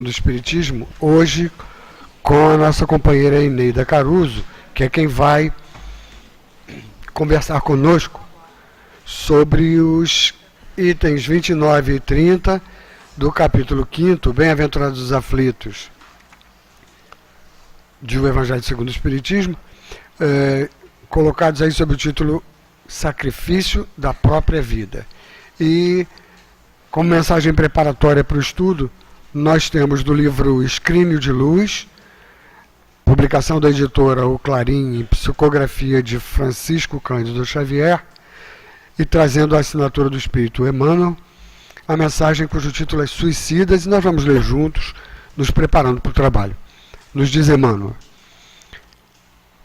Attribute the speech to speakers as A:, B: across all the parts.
A: do Espiritismo, hoje com a nossa companheira Eneida Caruso, que é quem vai conversar conosco sobre os itens 29 e 30 do capítulo 5º, Bem-aventurados os aflitos, de O Evangelho segundo o Espiritismo, colocados aí sob o título Sacrifício da Própria Vida. E, como mensagem preparatória para o estudo, nós temos do livro Escrínio de Luz, publicação da editora O Clarim, em psicografia de Francisco Cândido Xavier, e trazendo a assinatura do Espírito Emmanuel, a mensagem cujo título é Suicidas, e nós vamos ler juntos, nos preparando para o trabalho. Nos diz Emmanuel: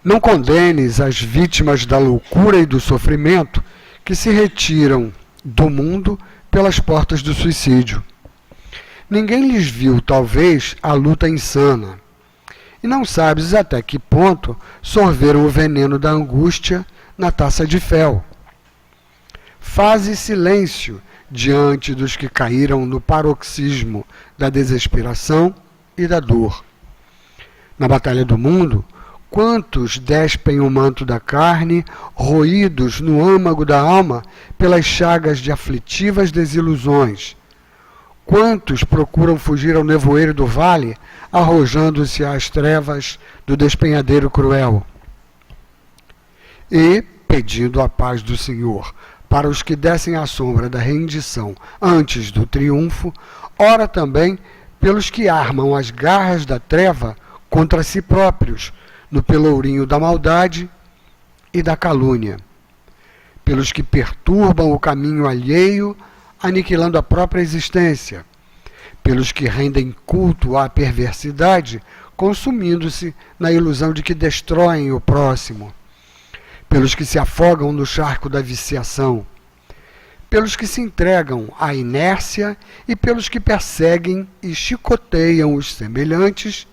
A: não condenes as vítimas da loucura e do sofrimento que se retiram do mundo pelas portas do suicídio. Ninguém lhes viu, talvez, a luta insana, e não sabes até que ponto sorveram o veneno da angústia na taça de fel. Faze silêncio diante dos que caíram no paroxismo da desesperação e da dor. Na batalha do mundo, quantos despem o manto da carne, roídos no âmago da alma pelas chagas de aflitivas desilusões? Quantos procuram fugir ao nevoeiro do vale, arrojando-se às trevas do despenhadeiro cruel? E, pedindo a paz do Senhor para os que descem à sombra da rendição antes do triunfo, ora também pelos que armam as garras da treva contra si próprios, no pelourinho da maldade e da calúnia, pelos que perturbam o caminho alheio, aniquilando a própria existência, pelos que rendem culto à perversidade, consumindo-se na ilusão de que destroem o próximo, pelos que se afogam no charco da viciação, pelos que se entregam à inércia e pelos que perseguem e chicoteiam os semelhantes,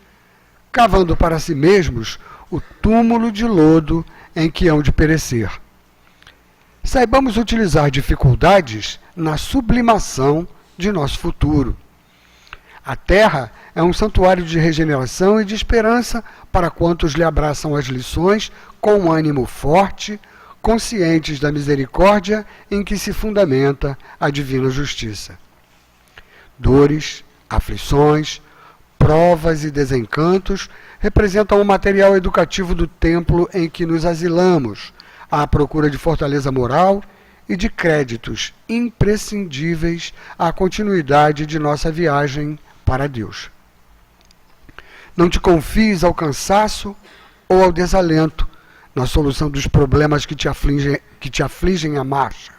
A: cavando para si mesmos o túmulo de lodo em que hão de perecer. Saibamos utilizar dificuldades na sublimação de nosso futuro. A Terra é um santuário de regeneração e de esperança para quantos lhe abraçam as lições com um ânimo forte, conscientes da misericórdia em que se fundamenta a divina justiça. Dores, aflições, provas e desencantos representam o material educativo do templo em que nos asilamos, à procura de fortaleza moral e de créditos imprescindíveis à continuidade de nossa viagem para Deus. Não te confies ao cansaço ou ao desalento na solução dos problemas que te afligem a marcha.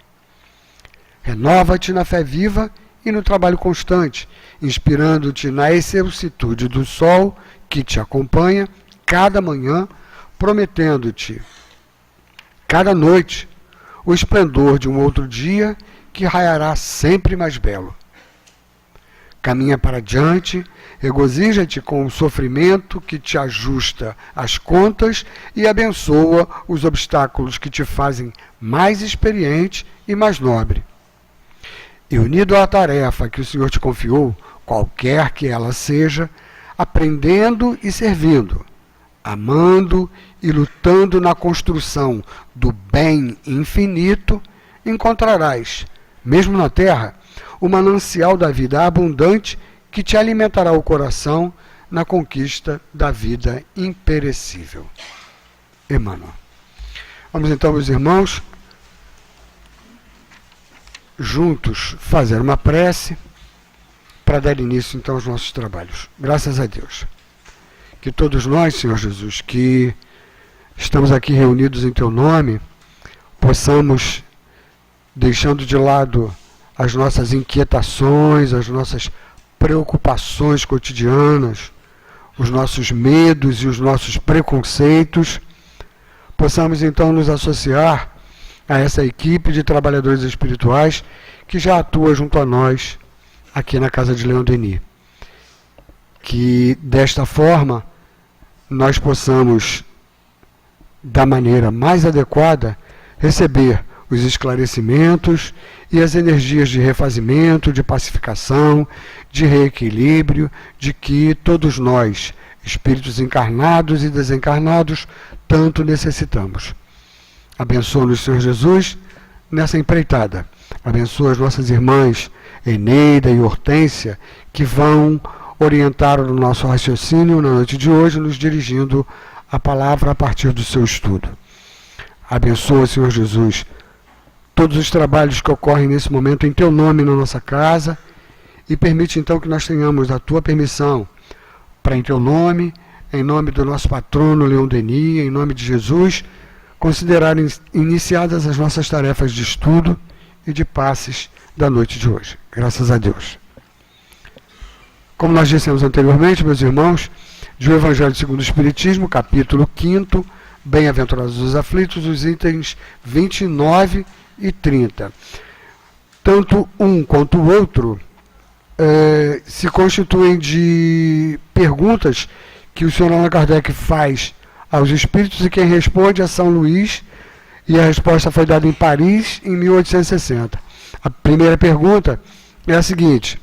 A: Renova-te na fé viva e no trabalho constante, inspirando-te na excelsitude do sol que te acompanha cada manhã, prometendo-te cada noite o esplendor de um outro dia que raiará sempre mais belo. Caminha para diante, regozija-te com o sofrimento que te ajusta as contas e abençoa os obstáculos que te fazem mais experiente e mais nobre. E unido à tarefa que o Senhor te confiou, qualquer que ela seja, aprendendo e servindo, amando e lutando na construção do bem infinito, encontrarás, mesmo na terra, o manancial da vida abundante que te alimentará o coração na conquista da vida imperecível. Emmanuel. Vamos então, meus irmãos, juntos fazer uma prece para dar início então aos nossos trabalhos. Graças a Deus. Que todos nós, Senhor Jesus, que estamos aqui reunidos em Teu nome, possamos, deixando de lado as nossas inquietações, as nossas preocupações cotidianas, os nossos medos e os nossos preconceitos, possamos então nos associar a essa equipe de trabalhadores espirituais que já atua junto a nós aqui na Casa de Leão Denis. Que desta forma nós possamos, da maneira mais adequada, receber os esclarecimentos e as energias de refazimento, de pacificação, de reequilíbrio, de que todos nós, espíritos encarnados e desencarnados, tanto necessitamos. Abençoa-nos, Senhor Jesus, nessa empreitada. Abençoa as nossas irmãs Eneida e Hortência, que vão orientar o nosso raciocínio na noite de hoje, nos dirigindo a palavra a partir do seu estudo. Abençoa, Senhor Jesus, todos os trabalhos que ocorrem nesse momento em Teu nome na nossa casa e permite então que nós tenhamos a Tua permissão para, em Teu nome, em nome do nosso patrono Leon Denis, em nome de Jesus, considerar iniciadas as nossas tarefas de estudo e de passes da noite de hoje. Graças a Deus. Como nós dissemos anteriormente, meus irmãos, de O Evangelho segundo o Espiritismo, capítulo 5º, Bem-aventurados os aflitos, os itens 29 e 30. Tanto um quanto o outro se constituem de perguntas que o Sr. Allan Kardec faz aos espíritos e quem responde é São Luís, e a resposta foi dada em Paris em 1860. A primeira pergunta é a seguinte: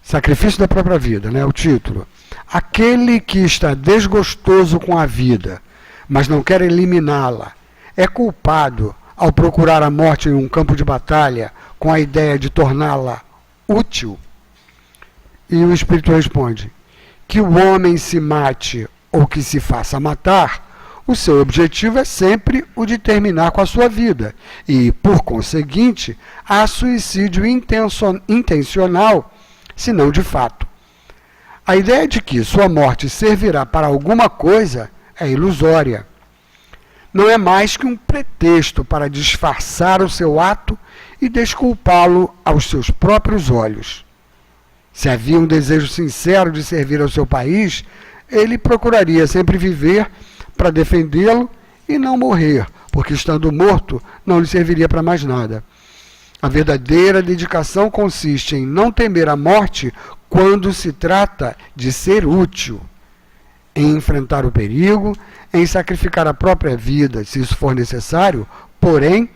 A: sacrifício da própria vida, né, o título. Aquele que está desgostoso com a vida, mas não quer eliminá-la, é culpado ao procurar a morte em um campo de batalha com a ideia de torná-la útil? E o Espírito responde: que o homem se mate ou que se faça matar, o seu objetivo é sempre o de terminar com a sua vida e, por conseguinte, há suicídio intencional, se não de fato. A ideia de que sua morte servirá para alguma coisa é ilusória. Não é mais que um pretexto para disfarçar o seu ato e desculpá-lo aos seus próprios olhos. Se havia um desejo sincero de servir ao seu país, ele procuraria sempre viver para defendê-lo e não morrer, porque estando morto não lhe serviria para mais nada. A verdadeira dedicação consiste em não temer a morte quando se trata de ser útil, em enfrentar o perigo, em sacrificar a própria vida, se isso for necessário, porém,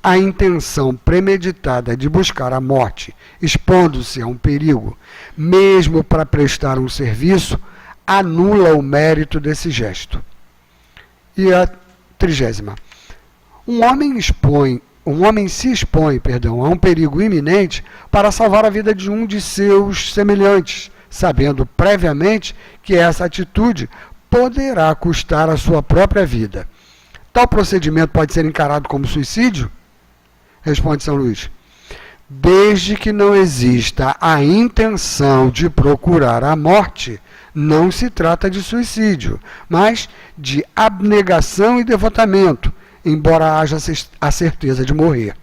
A: a intenção premeditada de buscar a morte, expondo-se a um perigo, mesmo para prestar um serviço, anula o mérito desse gesto. E a 30ª. Um homem se expõe a um perigo iminente para salvar a vida de um de seus semelhantes, sabendo previamente que essa atitude poderá custar a sua própria vida. Tal procedimento pode ser encarado como suicídio? Responde São Luís: desde que não exista a intenção de procurar a morte, não se trata de suicídio, mas de abnegação e devotamento, embora haja a certeza de morrer.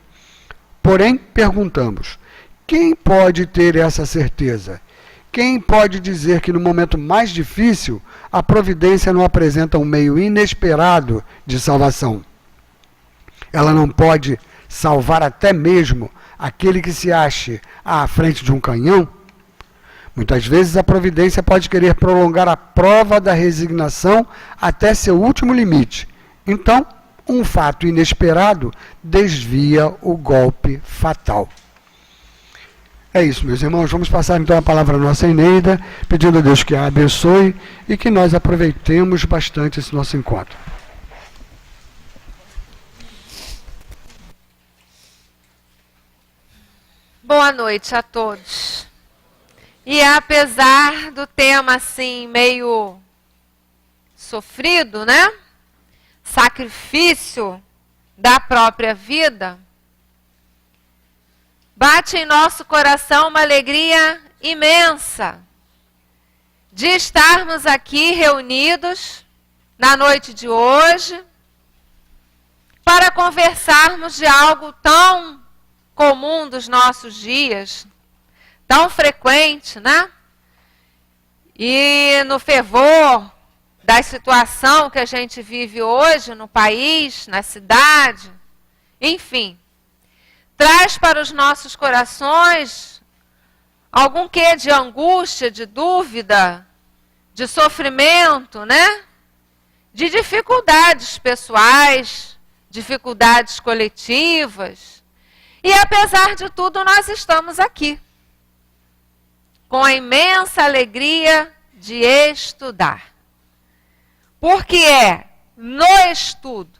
A: Porém, perguntamos: quem pode ter essa certeza? Quem pode dizer que no momento mais difícil a providência não apresenta um meio inesperado de salvação? Ela não pode salvar até mesmo aquele que se ache à frente de um canhão? Muitas vezes a providência pode querer prolongar a prova da resignação até seu último limite. Então, um fato inesperado desvia o golpe fatal. É isso, meus irmãos. Vamos passar então a palavra à nossa Eneida, pedindo a Deus que a abençoe e que nós aproveitemos bastante esse nosso encontro.
B: Boa noite a todos. E apesar do tema assim meio sofrido, né? Sacrifício da própria vida, bate em nosso coração uma alegria imensa de estarmos aqui reunidos na noite de hoje para conversarmos de algo tão comum dos nossos dias, tão frequente, né? E no fervor da situação que a gente vive hoje no país, na cidade, enfim, traz para os nossos corações algum quê de angústia, de dúvida, de sofrimento, né? De dificuldades pessoais, dificuldades coletivas. E apesar de tudo, nós estamos aqui, com a imensa alegria de estudar. Porque é no estudo,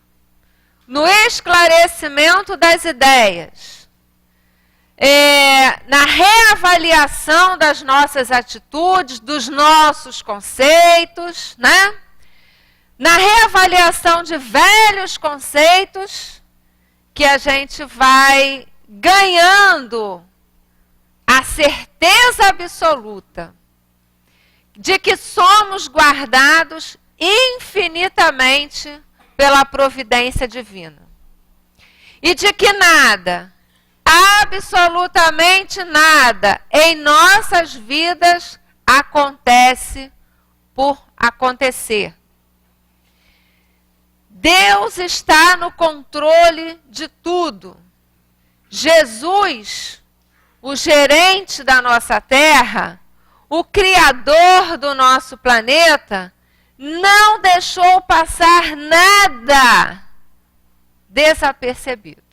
B: no esclarecimento das ideias, na reavaliação das nossas atitudes, dos nossos conceitos, né? Na reavaliação de velhos conceitos, que a gente vai ganhando a certeza absoluta de que somos guardados infinitamente pela providência divina. E de que nada, absolutamente nada, em nossas vidas acontece por acontecer. Deus está no controle de tudo. Jesus, o gerente da nossa terra, o criador do nosso planeta, não deixou passar nada desapercebido.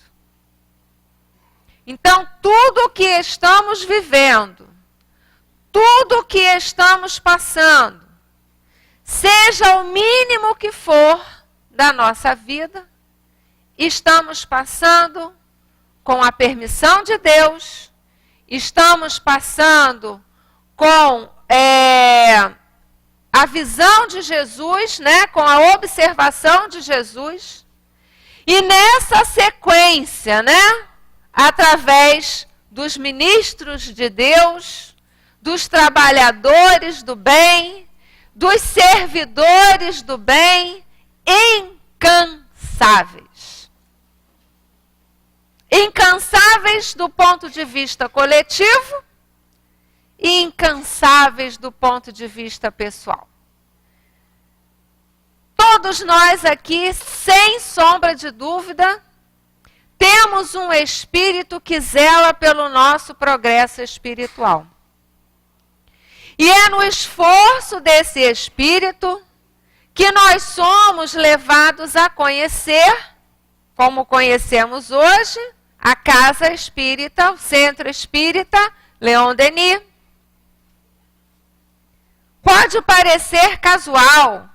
B: Então, tudo o que estamos vivendo, tudo o que estamos passando, seja o mínimo que for da nossa vida, estamos passando com a permissão de Deus, estamos passando com a visão de Jesus, né, com a observação de Jesus, e nessa sequência, né, através dos ministros de Deus, dos trabalhadores do bem, dos servidores do bem, incansáveis. Incansáveis do ponto de vista coletivo e incansáveis do ponto de vista pessoal. Todos nós aqui, sem sombra de dúvida, temos um espírito que zela pelo nosso progresso espiritual. E é no esforço desse espírito que nós somos levados a conhecer, como conhecemos hoje, a Casa Espírita, o Centro Espírita Leon Denis. Pode parecer casual,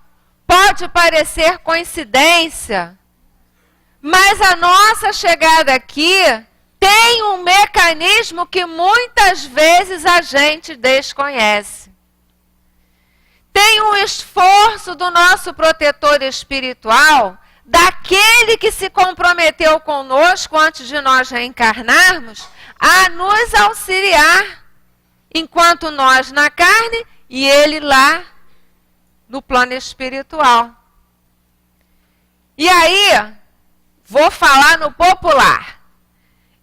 B: pode parecer coincidência, mas a nossa chegada aqui tem um mecanismo que muitas vezes a gente desconhece. Tem um esforço do nosso protetor espiritual, daquele que se comprometeu conosco antes de nós reencarnarmos, a nos auxiliar, enquanto nós na carne e ele lá no plano espiritual. E aí, vou falar no popular.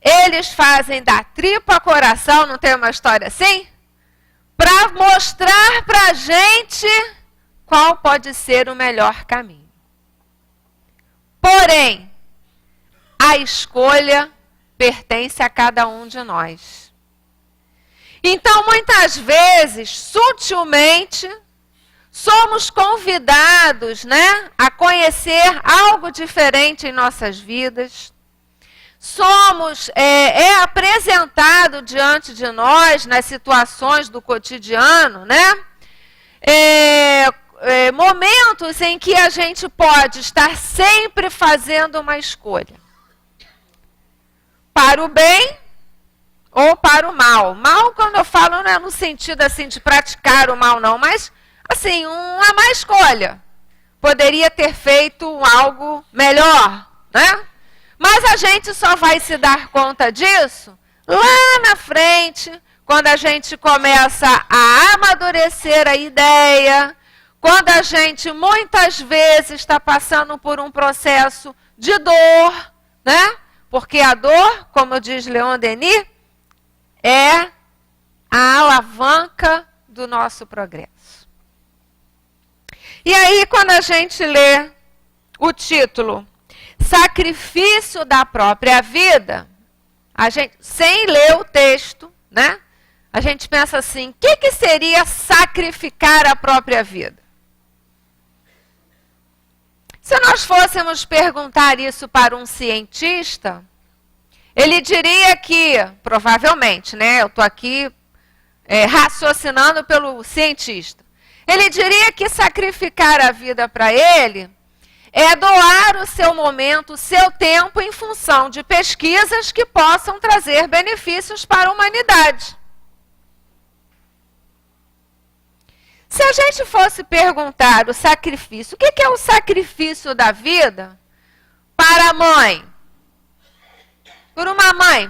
B: Eles fazem da tripa coração, não tem uma história assim? Para mostrar para a gente qual pode ser o melhor caminho. Porém, a escolha pertence a cada um de nós. Então, muitas vezes, sutilmente, somos convidados, né, a conhecer algo diferente em nossas vidas. É apresentado diante de nós, nas situações do cotidiano, né, momentos em que a gente pode estar sempre fazendo uma escolha. Para o bem ou para o mal. Mal, quando eu falo, não é no sentido assim de praticar o mal, não, mas assim, uma má escolha. Poderia ter feito algo melhor, né? Mas a gente só vai se dar conta disso lá na frente, quando a gente começa a amadurecer a ideia, quando a gente muitas vezes está passando por um processo de dor, né? Porque a dor, como diz Leon Denis, é a alavanca do nosso progresso. E aí, quando a gente lê o título Sacrifício da Própria Vida, a gente, sem ler o texto, né? A gente pensa assim, o que seria sacrificar a própria vida? Se nós fôssemos perguntar isso para um cientista, ele diria que, provavelmente, né? Eu estou aqui raciocinando pelo cientista. Ele diria que sacrificar a vida para ele é doar o seu momento, o seu tempo em função de pesquisas que possam trazer benefícios para a humanidade. Se a gente fosse perguntar o sacrifício, o que é o sacrifício da vida para a mãe? Para uma mãe.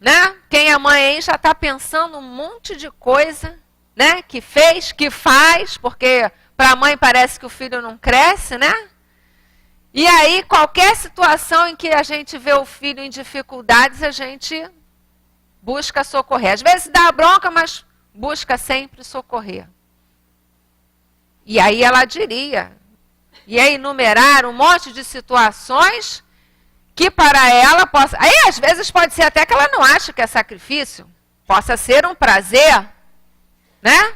B: Né? Quem é mãe aí já está pensando um monte de coisa, né? Que fez, que faz, porque para a mãe parece que o filho não cresce, né? E aí, qualquer situação em que a gente vê o filho em dificuldades, a gente busca socorrer. Às vezes dá bronca, mas busca sempre socorrer. E aí ela diria, ia enumerar um monte de situações que para ela possa... Aí às vezes pode ser até que ela não ache que é sacrifício, possa ser um prazer, né?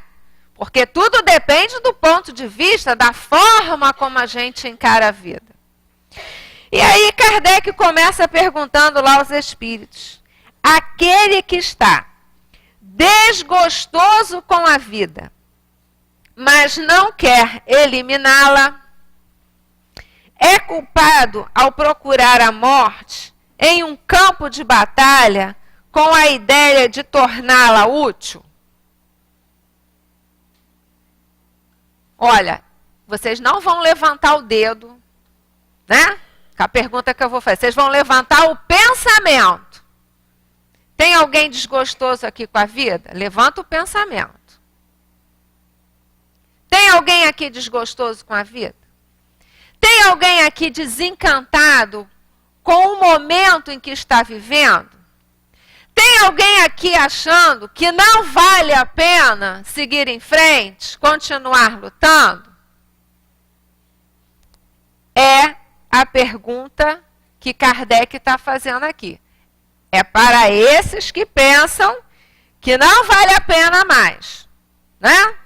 B: Porque tudo depende do ponto de vista, da forma como a gente encara a vida. E aí Kardec começa perguntando lá aos espíritos: aquele que está desgostoso com a vida, mas não quer eliminá-la, é culpado ao procurar a morte em um campo de batalha com a ideia de torná-la útil? Olha, vocês não vão levantar o dedo, né? Com a pergunta que eu vou fazer. Vocês vão levantar o pensamento. Tem alguém desgostoso aqui com a vida? Levanta o pensamento. Tem alguém aqui desgostoso com a vida? Tem alguém aqui desencantado com o momento em que está vivendo? Tem alguém aqui achando que não vale a pena seguir em frente, continuar lutando? É a pergunta que Kardec está fazendo aqui. É para esses que pensam que não vale a pena mais, né?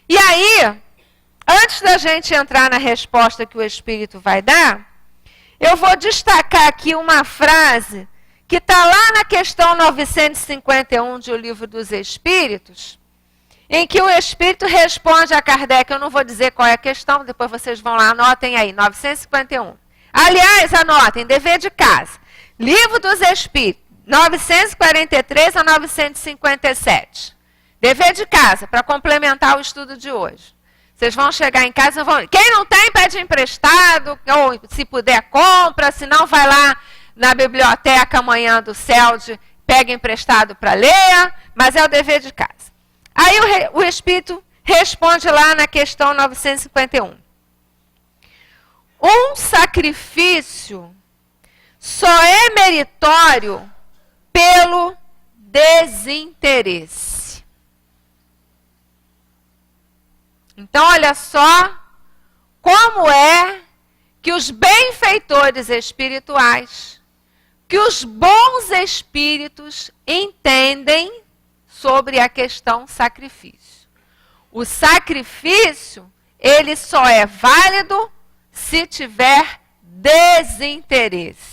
B: E aí, antes da gente entrar na resposta que o Espírito vai dar, eu vou destacar aqui uma frase que está lá na questão 951 de O Livro dos Espíritos, em que o Espírito responde a Kardec. Eu não vou dizer qual é a questão, depois vocês vão lá, anotem aí, 951. Aliás, anotem, dever de casa. Livro dos Espíritos, 943 a 957. Dever de casa, para complementar o estudo de hoje. Vocês vão chegar em casa e vão... Quem não tem, pede emprestado, ou se puder, compra, se não, vai lá na biblioteca amanhã do CELD, pega emprestado para ler, mas é o dever de casa. Aí o Espírito responde lá na questão 951. Um sacrifício só é meritório pelo desinteresse. Então, olha só como é que os benfeitores espirituais, que os bons espíritos entendem sobre a questão sacrifício. O sacrifício, ele só é válido se tiver desinteresse.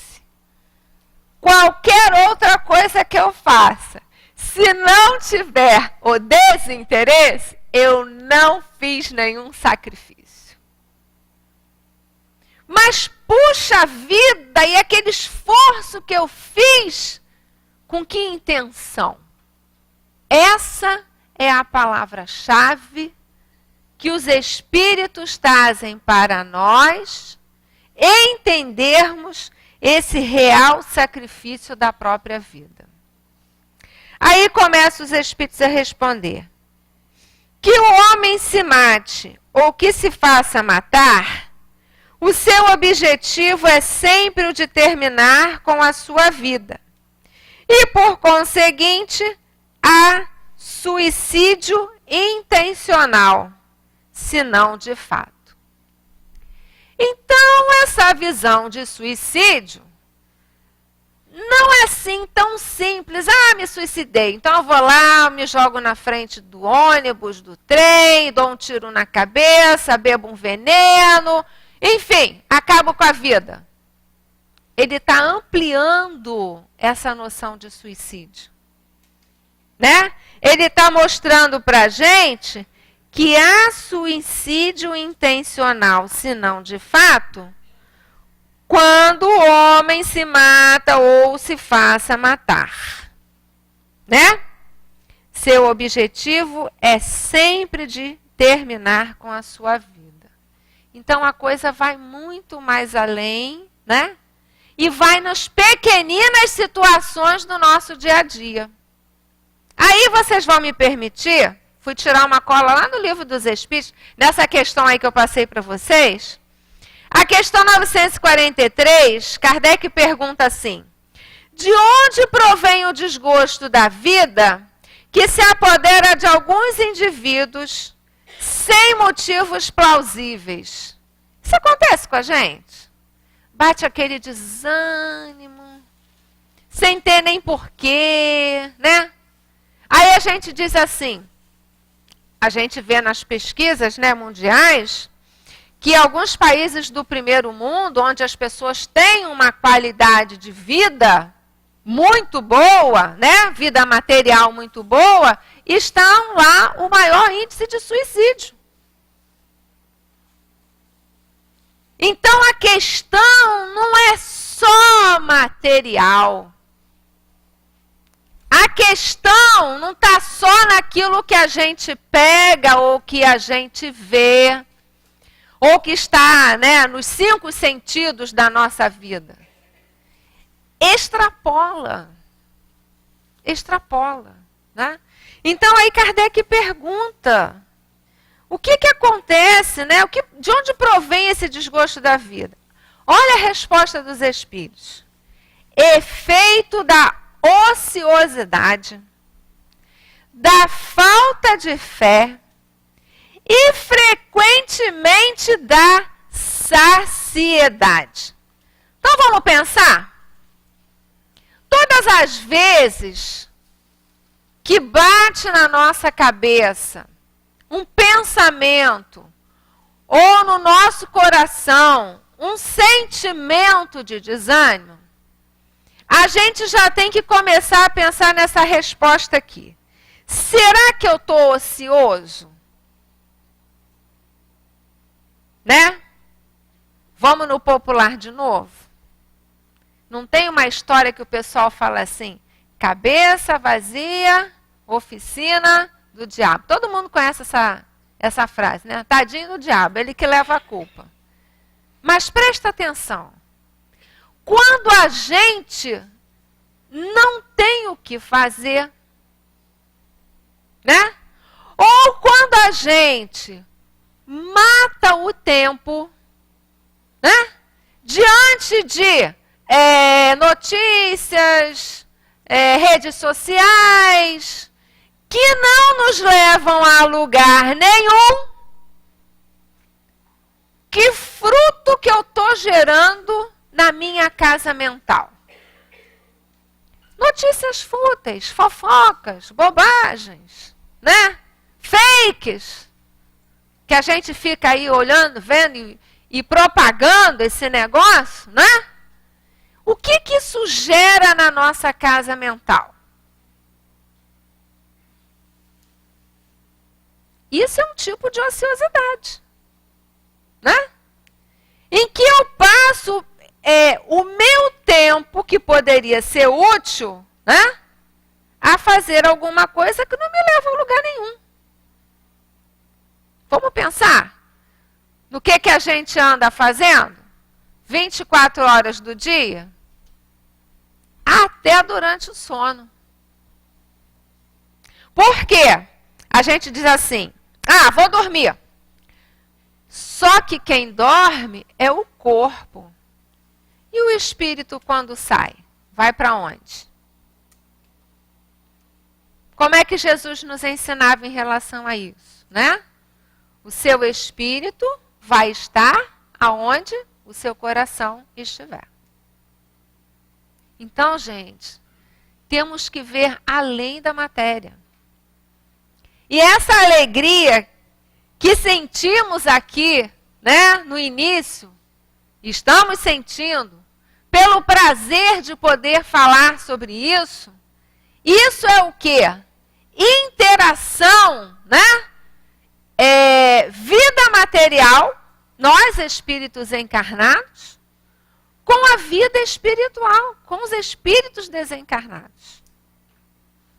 B: Qualquer outra coisa que eu faça, se não tiver o desinteresse, eu não fiz nenhum sacrifício. Mas, puxa vida, e aquele esforço que eu fiz, com que intenção? Essa é a palavra-chave que os Espíritos trazem para nós entendermos esse real sacrifício da própria vida. Aí começam os Espíritos a responder: que o homem se mate ou que se faça matar, o seu objetivo é sempre o de terminar com a sua vida. E, por conseguinte, há suicídio intencional, se não de fato. Então, essa visão de suicídio não é assim tão simples. Ah, me suicidei. Então eu vou lá, me jogo na frente do ônibus, do trem, dou um tiro na cabeça, bebo um veneno, enfim, acabo com a vida. Ele está ampliando essa noção de suicídio, né? Ele está mostrando para a gente que há suicídio intencional, se não de fato, quando o homem se mata ou se faça matar, né? Seu objetivo é sempre de terminar com a sua vida. Então a coisa vai muito mais além, né? E vai nas pequeninas situações do nosso dia a dia. Aí vocês vão me permitir, fui tirar uma cola lá no Livro dos Espíritos, nessa questão aí que eu passei para vocês. A questão 943, Kardec pergunta assim: de onde provém o desgosto da vida que se apodera de alguns indivíduos sem motivos plausíveis? Isso acontece com a gente? Bate aquele desânimo, sem ter nem porquê, né? Aí a gente diz assim, a gente vê nas pesquisas, né, mundiais, que alguns países do primeiro mundo, onde as pessoas têm uma qualidade de vida muito boa, né, vida material muito boa, estão lá o maior índice de suicídio. Então a questão não é só material. A questão não está só naquilo que a gente pega ou que a gente vê, ou que está, né, nos 5 sentidos da nossa vida. Extrapola. Extrapola. Né? Então aí Kardec pergunta, o que acontece, né? De onde provém esse desgosto da vida? Olha a resposta dos espíritos. Efeito da ociosidade, da falta de fé e frequentemente da saciedade. Então vamos pensar? Todas as vezes que bate na nossa cabeça um pensamento ou no nosso coração um sentimento de desânimo, a gente já tem que começar a pensar nessa resposta aqui. Será que eu estou ocioso? Né? Vamos no popular de novo? Não tem uma história que o pessoal fala assim, cabeça vazia, oficina do diabo. Todo mundo conhece essa frase, né? Tadinho do diabo, ele que leva a culpa. Mas presta atenção. Quando a gente não tem o que fazer, né? Ou quando a gente mata o tempo, né? Diante de notícias, redes sociais, que não nos levam a lugar nenhum, que fruto que eu estou gerando na minha casa mental? Notícias fúteis, fofocas, bobagens, né? Fakes, que a gente fica aí olhando, vendo e propagando esse negócio, né? O que isso gera na nossa casa mental? Isso é um tipo de ociosidade, né? Em que eu passo o meu tempo, que poderia ser útil, né, a fazer alguma coisa que não me leva a lugar nenhum. Vamos pensar no que a gente anda fazendo 24 horas do dia, até durante o sono. Por quê? A gente diz assim, vou dormir. Só que quem dorme é o corpo. E o espírito, quando sai, vai para onde? Como é que Jesus nos ensinava em relação a isso, né? O seu espírito vai estar aonde o seu coração estiver. Então, gente, temos que ver além da matéria. E essa alegria que sentimos aqui, né, no início, estamos sentindo, pelo prazer de poder falar sobre isso, isso é o quê? Interação, né? Vida material, nós espíritos encarnados, com a vida espiritual, com os espíritos desencarnados.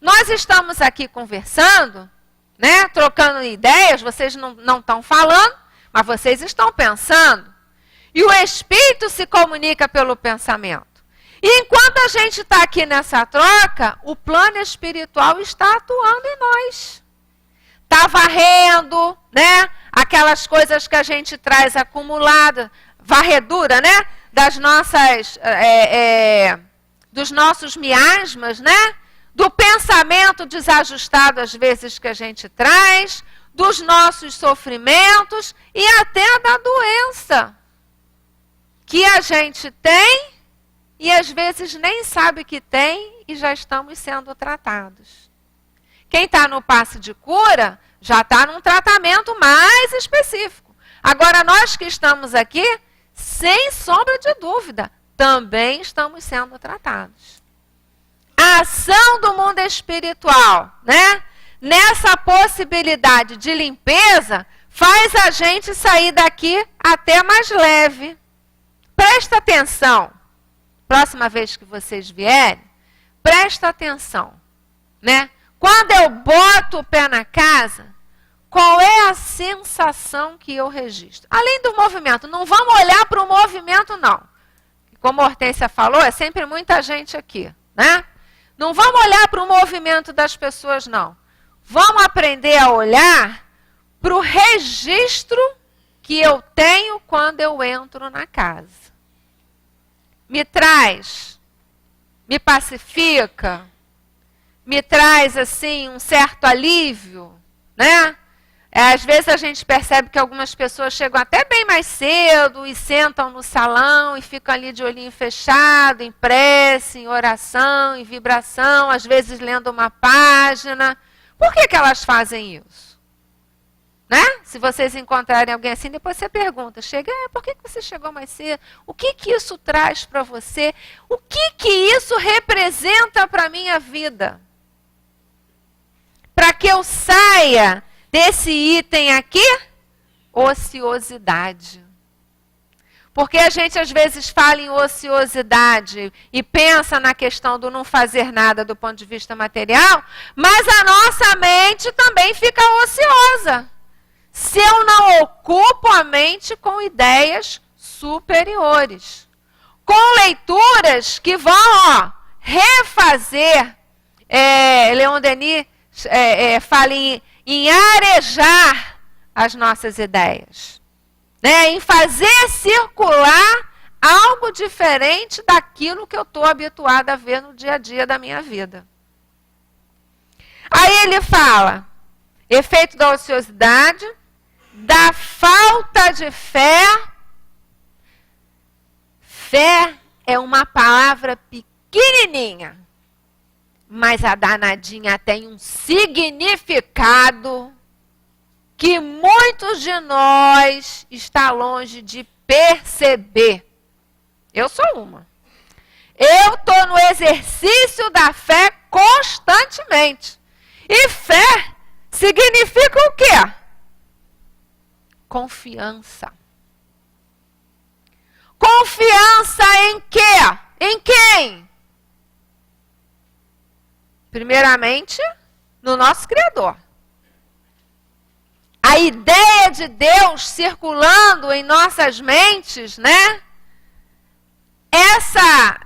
B: Nós estamos aqui conversando, né, trocando ideias, vocês não estão falando, mas vocês estão pensando. E o espírito se comunica pelo pensamento. E enquanto a gente está aqui nessa troca, o plano espiritual está atuando em nós. Está varrendo, né, aquelas coisas que a gente traz acumuladas, varredura, né, das nossas, dos nossos miasmas, né, do pensamento desajustado às vezes que a gente traz, dos nossos sofrimentos e até da doença que a gente tem e às vezes nem sabe que tem e já estamos sendo tratados. Quem está no passe de cura já está num tratamento mais específico. Agora, nós que estamos aqui, sem sombra de dúvida, também estamos sendo tratados. A ação do mundo espiritual, né, nessa possibilidade de limpeza, faz a gente sair daqui até mais leve. Presta atenção. Próxima vez que vocês vierem, presta atenção, né? Quando eu boto o pé na casa, qual é a sensação que eu registro? Além do movimento, não vamos olhar para o movimento, não. Como a Hortência falou, é sempre muita gente aqui, né? Não vamos olhar para o movimento das pessoas, não. Vamos aprender a olhar para o registro que eu tenho quando eu entro na casa. Me traz, me pacifica, me traz, assim, um certo alívio, né? Às vezes a gente percebe que algumas pessoas chegam até bem mais cedo e sentam no salão e ficam ali de olhinho fechado, em prece, em oração, em vibração, às vezes lendo uma página. Por que elas fazem isso? Né? Se vocês encontrarem alguém assim, depois você pergunta, por que você chegou mais cedo? O que isso traz para você? O que isso representa para a minha vida? Para que eu saia desse item aqui, ociosidade. Porque a gente às vezes fala em ociosidade e pensa na questão do não fazer nada do ponto de vista material, mas a nossa mente também fica ociosa. Se eu não ocupo a mente com ideias superiores, com leituras que vão refazer, Leon Denis fala em arejar as nossas ideias, né? Em fazer circular algo diferente daquilo que eu estou habituada a ver no dia a dia da minha vida. Aí ele fala, efeito da ociosidade, da falta de fé. Fé é uma palavra pequenininha, mas a danadinha tem um significado que muitos de nós está longe de perceber. Eu sou uma. Eu estou no exercício da fé constantemente. E fé significa o quê? Confiança. Confiança em quê? Em quem? Primeiramente, no nosso Criador. A ideia de Deus circulando em nossas mentes, né? Essa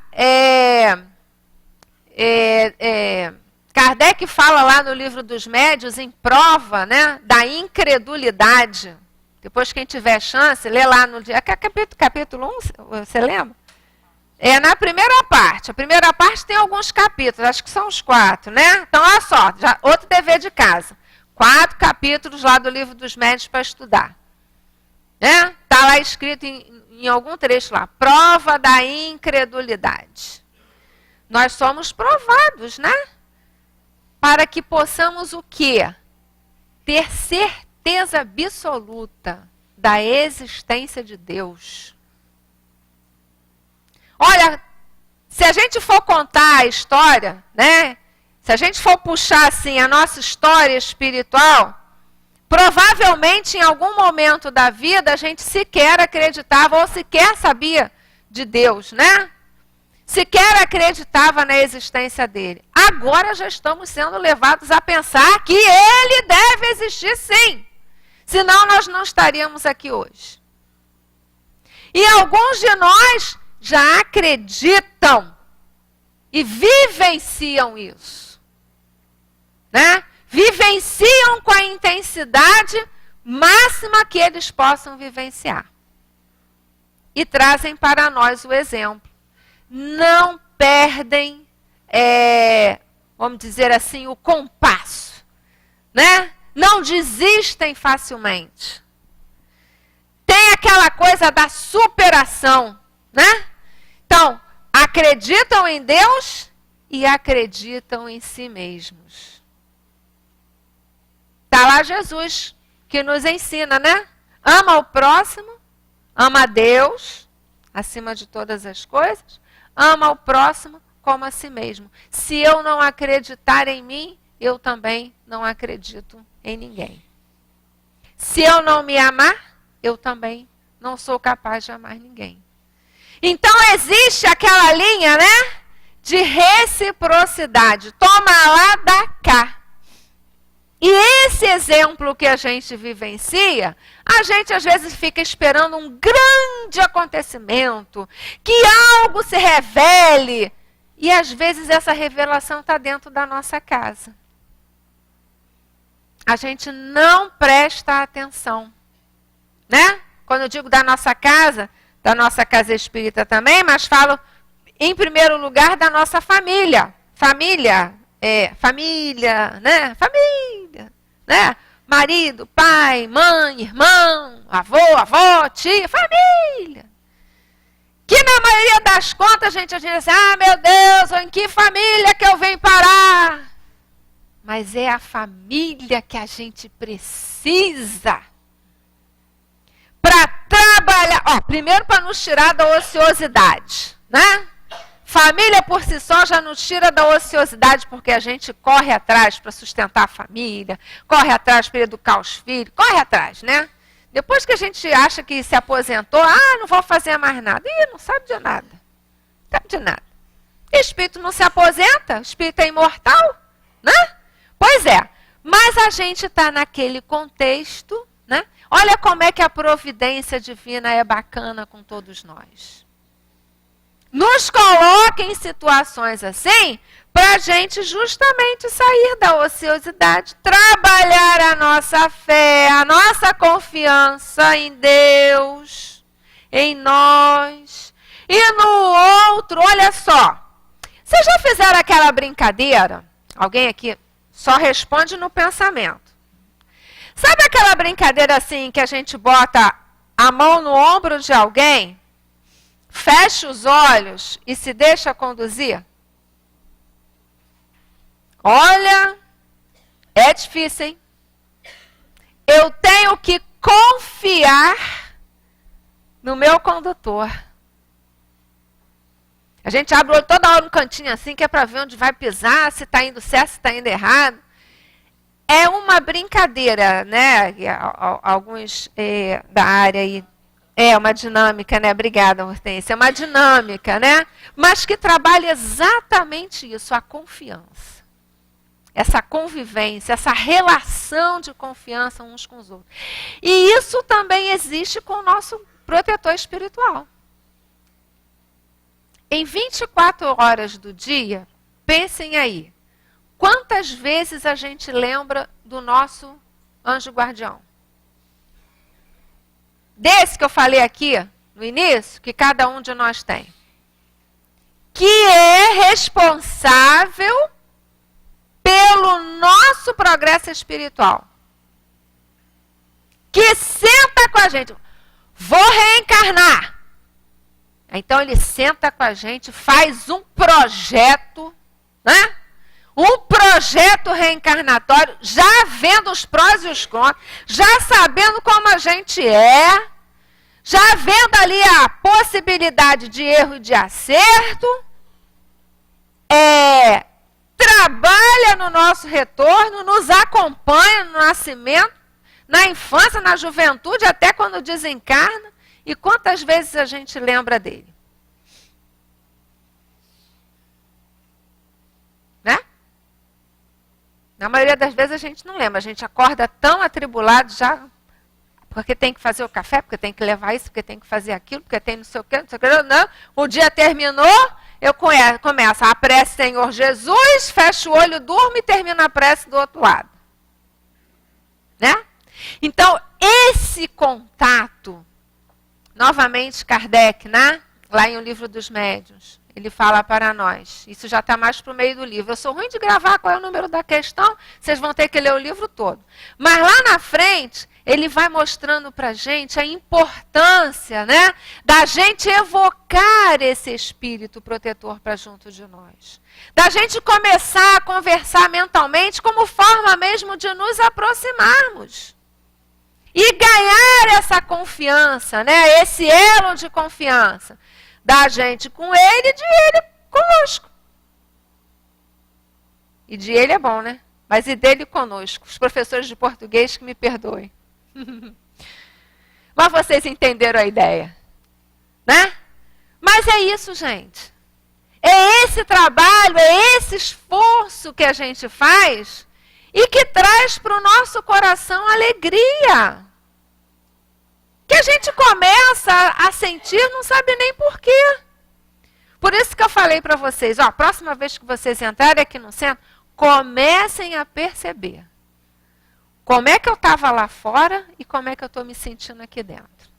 B: Kardec fala lá no livro dos Médiuns em prova, né, da incredulidade. Depois, quem tiver chance, lê lá no capítulo 1, você lembra? É na primeira parte. A primeira parte tem alguns capítulos, acho que são os 4, né? Então, olha só, já, outro dever de casa. 4 capítulos lá do livro dos Médiuns para estudar. Né? Está lá escrito em algum trecho lá, prova da incredulidade. nós somos provados, né? Para que possamos o quê? Ter certeza absoluta da existência de Deus. Olha, se a gente for contar a história, né? Se a gente for puxar assim a nossa história espiritual, provavelmente em algum momento da vida a gente sequer acreditava ou sequer sabia de Deus, né? Sequer acreditava na existência dele. Agora já estamos sendo levados a pensar que ele deve existir sim. Senão nós não estaríamos aqui hoje. E alguns de nós já acreditam e vivenciam isso, né? Vivenciam com a intensidade máxima que eles possam vivenciar. E trazem para nós o exemplo. Não perdem, vamos dizer assim, o compasso, né? Não desistem facilmente. Tem aquela coisa da superação, né? Então, acreditam em Deus e acreditam em si mesmos. Está lá Jesus que nos ensina, né? Ama o próximo, ama a Deus, acima de todas as coisas, ama o próximo como a si mesmo. Se eu não acreditar em mim, eu também não acredito em ninguém. Se eu não me amar, eu também não sou capaz de amar ninguém. Então existe aquela linha, né? De reciprocidade. Toma lá, dá cá. E esse exemplo que a gente vivencia, a gente às vezes fica esperando um grande acontecimento, que algo se revele. E às vezes essa revelação está dentro da nossa casa. A gente não presta atenção, né? Quando eu digo da nossa casa espírita também, mas falo em primeiro lugar da nossa família. Família, né? Família, né? Marido, pai, mãe, irmão, avó, tia, família. Que na maioria das contas a gente diz assim, meu Deus, em que família que eu venho parar? Mas é a família que a gente precisa para trabalhar, primeiro para nos tirar da ociosidade, né? Família por si só já nos tira da ociosidade, porque a gente corre atrás para sustentar a família, corre atrás para educar os filhos, corre atrás, né? Depois que a gente acha que se aposentou, não vou fazer mais nada. Não sabe de nada. Não sabe de nada. Espírito não se aposenta, espírito é imortal, né? Pois é, mas a gente está naquele contexto, né? Olha como é que a providência divina é bacana com todos nós. Nos coloca em situações assim, para a gente justamente sair da ociosidade, trabalhar a nossa fé, a nossa confiança em Deus, em nós e no outro. Olha só, vocês já fizeram aquela brincadeira? Alguém aqui só responde no pensamento. Sabe aquela brincadeira assim que a gente bota a mão no ombro de alguém, fecha os olhos e se deixa conduzir? Olha, é difícil, hein? Eu tenho que confiar no meu condutor. A gente abre o olho toda hora no cantinho assim, que é para ver onde vai pisar, se está indo certo, se está indo errado. É uma brincadeira, né? Alguns da área aí. É uma dinâmica, né? Obrigada, Hortência. É uma dinâmica, né? Mas que trabalha exatamente isso, a confiança. Essa convivência, essa relação de confiança uns com os outros. E isso também existe com o nosso protetor espiritual. Em 24 horas do dia, pensem aí, quantas vezes a gente lembra do nosso anjo guardião? Desse que eu falei aqui no início, que cada um de nós tem. Que é responsável pelo nosso progresso espiritual. Que senta com a gente. Vou reencarnar. Então ele senta com a gente, faz um projeto, né? Um projeto reencarnatório, já vendo os prós e os contras, já sabendo como a gente é, já vendo ali a possibilidade de erro e de acerto, trabalha no nosso retorno, nos acompanha no nascimento, na infância, na juventude, até quando desencarna. E quantas vezes a gente lembra dele? Né? Na maioria das vezes a gente não lembra. A gente acorda tão atribulado já, porque tem que fazer o café, porque tem que levar isso, porque tem que fazer aquilo, porque tem não sei o quê, não sei o quê. Não, o dia terminou, eu começo a prece, Senhor Jesus, fecho o olho, durmo e termino a prece do outro lado. Né? Então, esse contato, novamente Kardec, né? Lá em O Livro dos Médiuns, ele fala para nós, isso já está mais para o meio do livro. Eu sou ruim de gravar qual é o número da questão, vocês vão ter que ler o livro todo. Mas lá na frente, ele vai mostrando para a gente a importância, né, da gente evocar esse espírito protetor para junto de nós. Da gente começar a conversar mentalmente como forma mesmo de nos aproximarmos. E ganhar essa confiança, né, esse elo de confiança da gente com ele e de ele conosco. E de ele é bom, né? Mas e dele conosco. Os professores de português que me perdoem. Mas vocês entenderam a ideia, né? Mas é isso, gente. É esse trabalho, é esse esforço que a gente faz e que traz para o nosso coração alegria. Que a gente começa a sentir, não sabe nem por quê. Por isso que eu falei para vocês, ó, a próxima vez que vocês entrarem aqui no centro, comecem a perceber como é que eu estava lá fora e como é que eu estou me sentindo aqui dentro.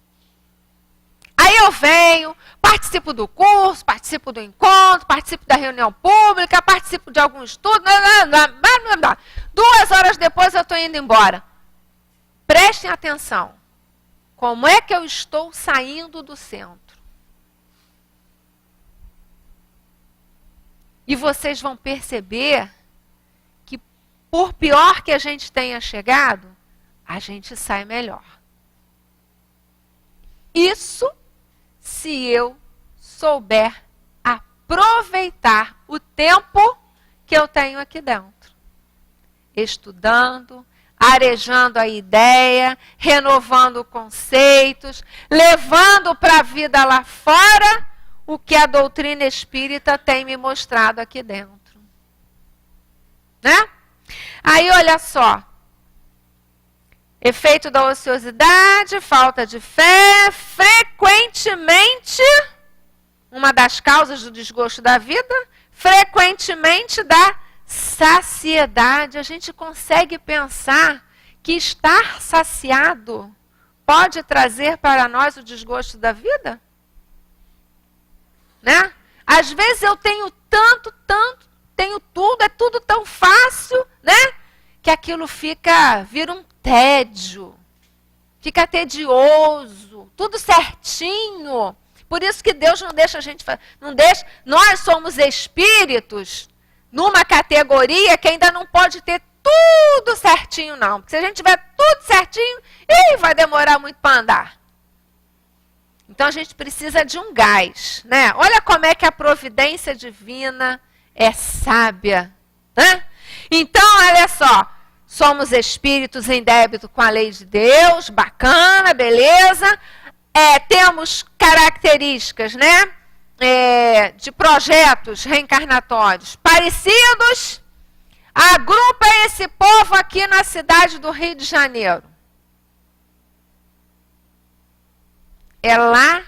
B: Aí eu venho, participo do curso, participo do encontro, participo da reunião pública, participo de algum estudo. 2 horas depois eu estou indo embora. Prestem atenção. Como é que eu estou saindo do centro? E vocês vão perceber que, por pior que a gente tenha chegado, a gente sai melhor. Isso se eu souber aproveitar o tempo que eu tenho aqui dentro. Estudando, arejando a ideia, renovando conceitos, levando para a vida lá fora o que a doutrina espírita tem me mostrado aqui dentro. Né? Aí, olha só. Efeito da ociosidade, falta de fé, frequentemente, uma das causas do desgosto da vida, frequentemente da saciedade. A gente consegue pensar que estar saciado pode trazer para nós o desgosto da vida? Né? Às vezes eu tenho tanto, tenho tudo, é tudo tão fácil, né? Que aquilo vira um tédio, fica tedioso, tudo certinho. Por isso que Deus não deixa a gente, nós somos espíritos numa categoria que ainda não pode ter tudo certinho, não. Porque se a gente tiver tudo certinho, vai demorar muito para andar. Então a gente precisa de um gás, né? Olha como é que a providência divina é sábia, né? Então, olha só, somos espíritos em débito com a lei de Deus, bacana, beleza. Temos características, né? De projetos reencarnatórios parecidos. Agrupa esse povo aqui na cidade do Rio de Janeiro. É lá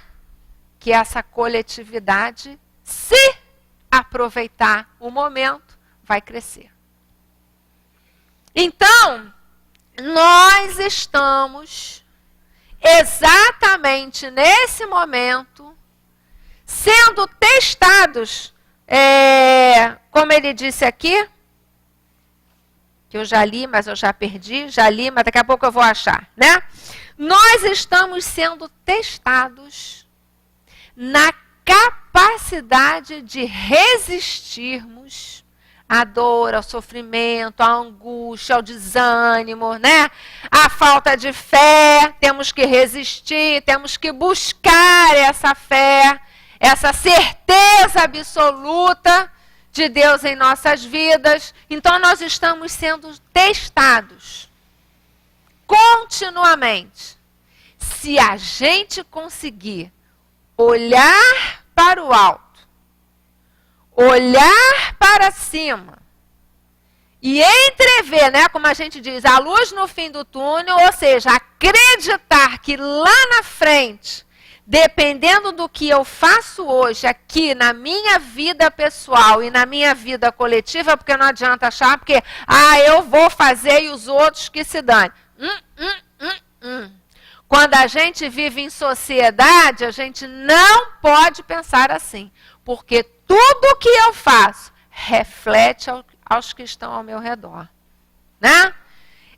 B: que essa coletividade, se aproveitar o momento, vai crescer. Então, nós estamos exatamente nesse momento sendo testados, como ele disse aqui, que eu já li, mas eu já perdi, mas daqui a pouco eu vou achar, né? Nós estamos sendo testados na capacidade de resistirmos à dor, ao sofrimento, à angústia, ao desânimo, né? À falta de fé. Temos que resistir, temos que buscar essa fé, essa certeza absoluta de Deus em nossas vidas. Então nós estamos sendo testados continuamente. Se a gente conseguir olhar para o alto, olhar para cima e entrever, né, como a gente diz, a luz no fim do túnel, ou seja, acreditar que lá na frente, dependendo do que eu faço hoje aqui na minha vida pessoal e na minha vida coletiva, porque não adianta achar porque eu vou fazer e os outros que se dane. Quando a gente vive em sociedade, a gente não pode pensar assim, porque tudo que eu faço reflete aos que estão ao meu redor, né?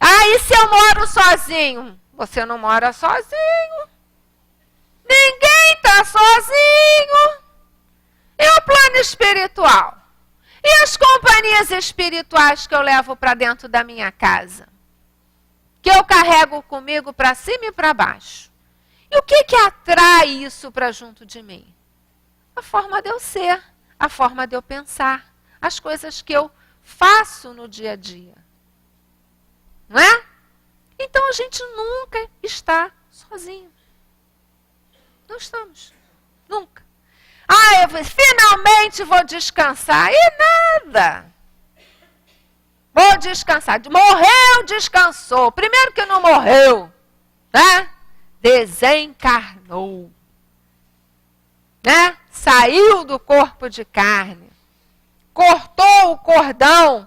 B: E se eu moro sozinho? Você não mora sozinho. Ninguém está sozinho. E o plano espiritual? E as companhias espirituais que eu levo para dentro da minha casa? Que eu carrego comigo para cima e para baixo. E o que atrai isso para junto de mim? A forma de eu ser, a forma de eu pensar, as coisas que eu faço no dia a dia. Não é? Então a gente nunca está sozinho. Não estamos. Nunca. Eu finalmente vou descansar. E nada. Vou descansar. Morreu, descansou. Primeiro que não morreu, né? Desencarnou. Né? Saiu do corpo de carne. Cortou o cordão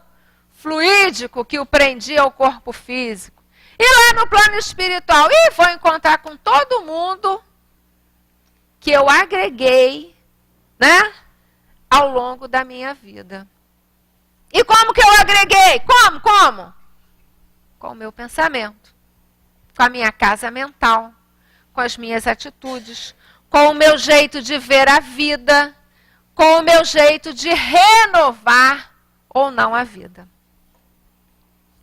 B: fluídico que o prendia ao corpo físico. E lá no plano espiritual, vou encontrar com todo mundo que eu agreguei, né? Ao longo da minha vida. E como que eu agreguei? Como? Com o meu pensamento, com a minha casa mental, com as minhas atitudes, com o meu jeito de ver a vida, com o meu jeito de renovar ou não a vida.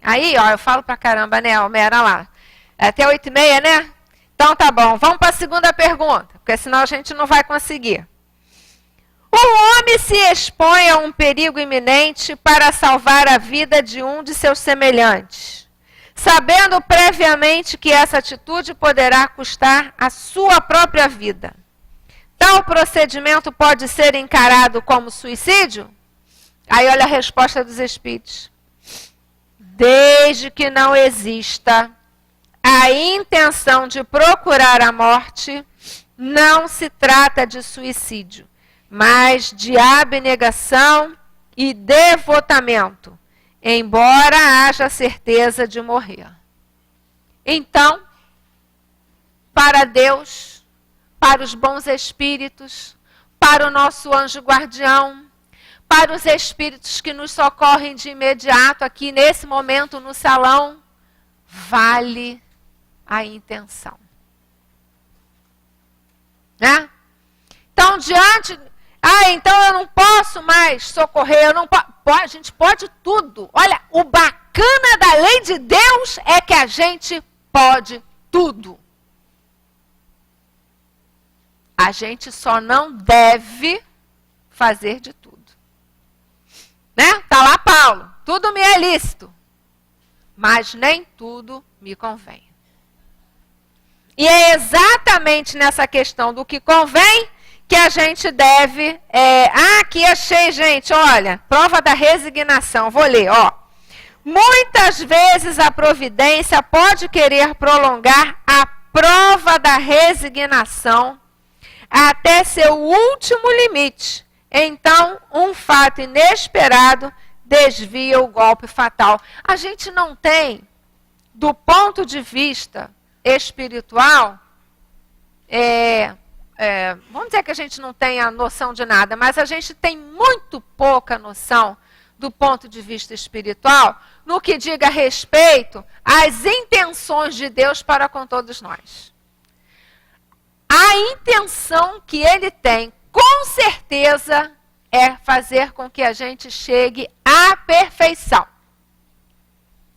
B: Aí, eu falo pra caramba, né, Almera lá. Até 8h30, né? Então tá bom, vamos para a segunda pergunta, porque senão a gente não vai conseguir. O homem se expõe a um perigo iminente para salvar a vida de um de seus semelhantes, sabendo previamente que essa atitude poderá custar a sua própria vida. Tal procedimento pode ser encarado como suicídio? Aí olha a resposta dos espíritos. Desde que não exista a intenção de procurar a morte, não se trata de suicídio, mas de abnegação e devotamento, embora haja certeza de morrer. Então, para Deus, para os bons espíritos, para o nosso anjo guardião, para os espíritos que nos socorrem de imediato aqui nesse momento no salão, vale a intenção. Né? Então, então eu não posso mais socorrer, eu não a gente pode tudo. Olha, o bacana da lei de Deus é que a gente pode tudo. A gente só não deve fazer de tudo. Né? Tá lá Paulo, tudo me é lícito, mas nem tudo me convém. E é exatamente nessa questão do que convém que a gente deve... aqui achei, gente, olha, prova da resignação, vou ler, ó. Muitas vezes a providência pode querer prolongar a prova da resignação até seu último limite. Então, um fato inesperado desvia o golpe fatal. A gente não tem, do ponto de vista espiritual, vamos dizer que a gente não tem a noção de nada, mas a gente tem muito pouca noção do ponto de vista espiritual no que diga respeito às intenções de Deus para com todos nós. A intenção que ele tem com certeza é fazer com que a gente chegue à perfeição.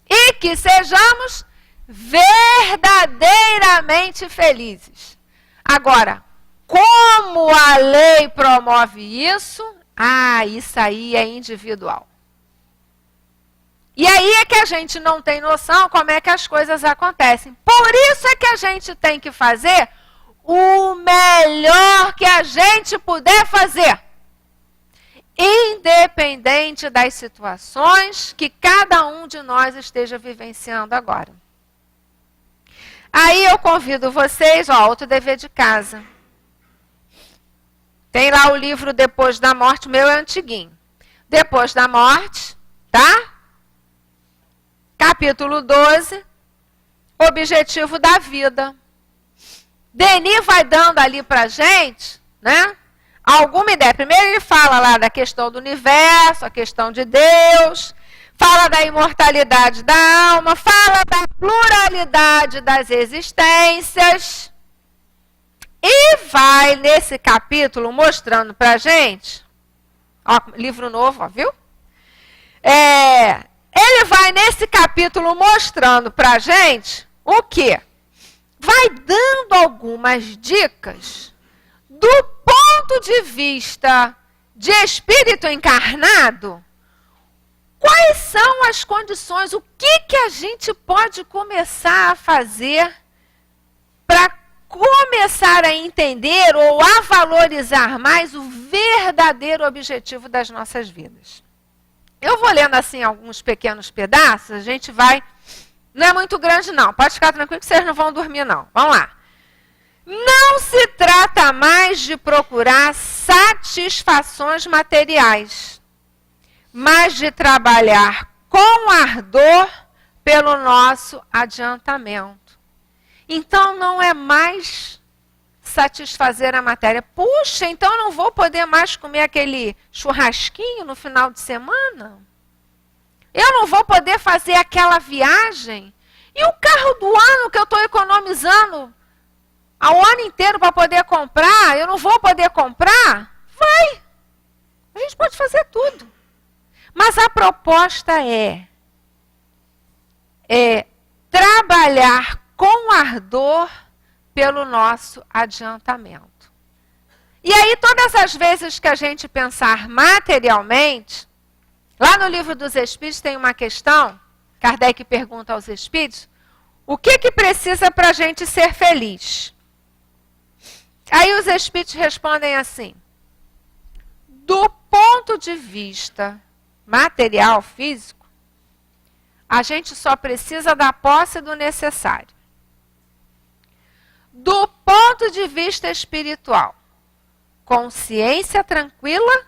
B: E que sejamos verdadeiramente felizes. Agora, como a lei promove isso? Isso aí é individual. E aí é que a gente não tem noção como é que as coisas acontecem. Por isso é que a gente tem que fazer o melhor que a gente puder fazer. Independente das situações que cada um de nós esteja vivenciando agora. Aí eu convido vocês, outro dever de casa. Tem lá o livro Depois da Morte, o meu é antiguinho. Depois da Morte, tá? Capítulo 12, Objetivo da Vida. Denis vai dando ali pra gente, né? Alguma ideia. Primeiro ele fala lá da questão do universo, a questão de Deus, fala da imortalidade da alma, fala da pluralidade das existências. E vai nesse capítulo mostrando pra gente, livro novo, viu? Ele vai nesse capítulo mostrando pra gente o quê? Vai dando algumas dicas do ponto de vista de espírito encarnado. Quais são as condições, o que a gente pode começar a fazer para começar a entender ou a valorizar mais o verdadeiro objetivo das nossas vidas. Eu vou lendo assim alguns pequenos pedaços, a gente vai... Não é muito grande não, pode ficar tranquilo que vocês não vão dormir não. Vamos lá. Não se trata mais de procurar satisfações materiais, mas de trabalhar com ardor pelo nosso adiantamento. Então não é mais satisfazer a matéria. Puxa, então não vou poder mais comer aquele churrasquinho no final de semana? Eu não vou poder fazer aquela viagem? E o carro do ano que eu estou economizando ao ano inteiro para poder comprar, eu não vou poder comprar? Vai! A gente pode fazer tudo. Mas a proposta é trabalhar com ardor pelo nosso adiantamento. E aí, todas as vezes que a gente pensar materialmente, lá no Livro dos Espíritos tem uma questão, Kardec pergunta aos Espíritos, o que precisa para a gente ser feliz? Aí os Espíritos respondem assim, do ponto de vista material, físico, a gente só precisa da posse do necessário. Do ponto de vista espiritual, consciência tranquila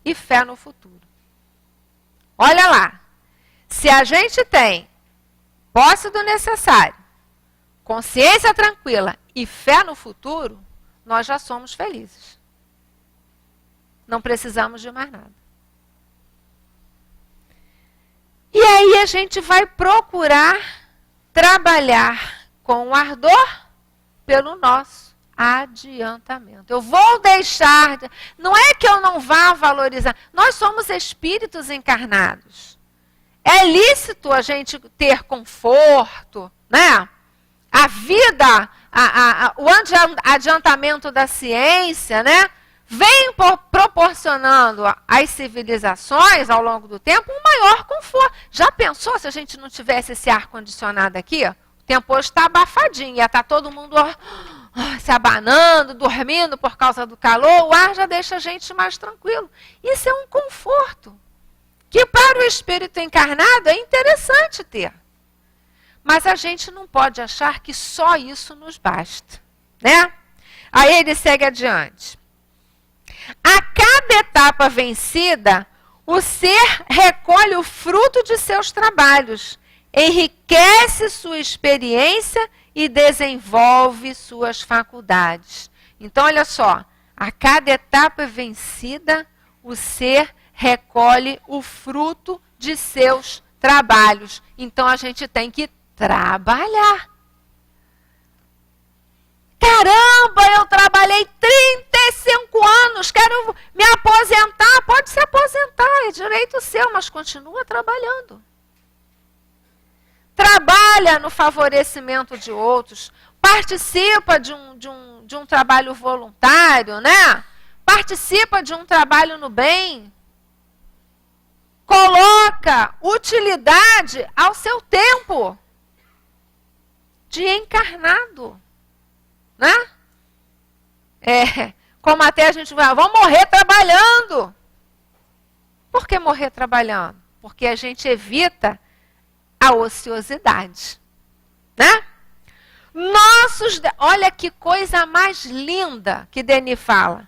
B: e fé no futuro. Olha lá, se a gente tem posse do necessário, consciência tranquila e fé no futuro, nós já somos felizes. Não precisamos de mais nada. E aí a gente vai procurar trabalhar com ardor pelo nosso adiantamento. Eu vou deixar... Não é que eu não vá valorizar. Nós somos espíritos encarnados. É lícito a gente ter conforto, né? A vida, o adiantamento da ciência, né? Vem proporcionando às civilizações, ao longo do tempo, um maior conforto. Já pensou se a gente não tivesse esse ar-condicionado aqui? O tempo hoje está abafadinho, ia estar todo mundo se abanando, dormindo por causa do calor. O ar já deixa a gente mais tranquilo. Isso é um conforto que para o espírito encarnado é interessante ter. Mas a gente não pode achar que só isso nos basta, né? Aí ele segue adiante. A cada etapa vencida, o ser recolhe o fruto de seus trabalhos, enriquece sua experiência e desenvolve suas faculdades. Então, olha só, a cada etapa vencida, o ser recolhe o fruto de seus trabalhos. Então, a gente tem que trabalhar. Caramba, eu trabalhei 35 anos, quero me aposentar. Pode se aposentar, é direito seu, mas continua trabalhando. Trabalha no favorecimento de outros, participa de um trabalho voluntário, né? Participa de um trabalho no bem. Coloca utilidade ao seu tempo de encarnado, né? Como até a gente vai, vamos morrer trabalhando. Por que morrer trabalhando? Porque a gente evita a ociosidade, né? Olha que coisa mais linda que Denis fala.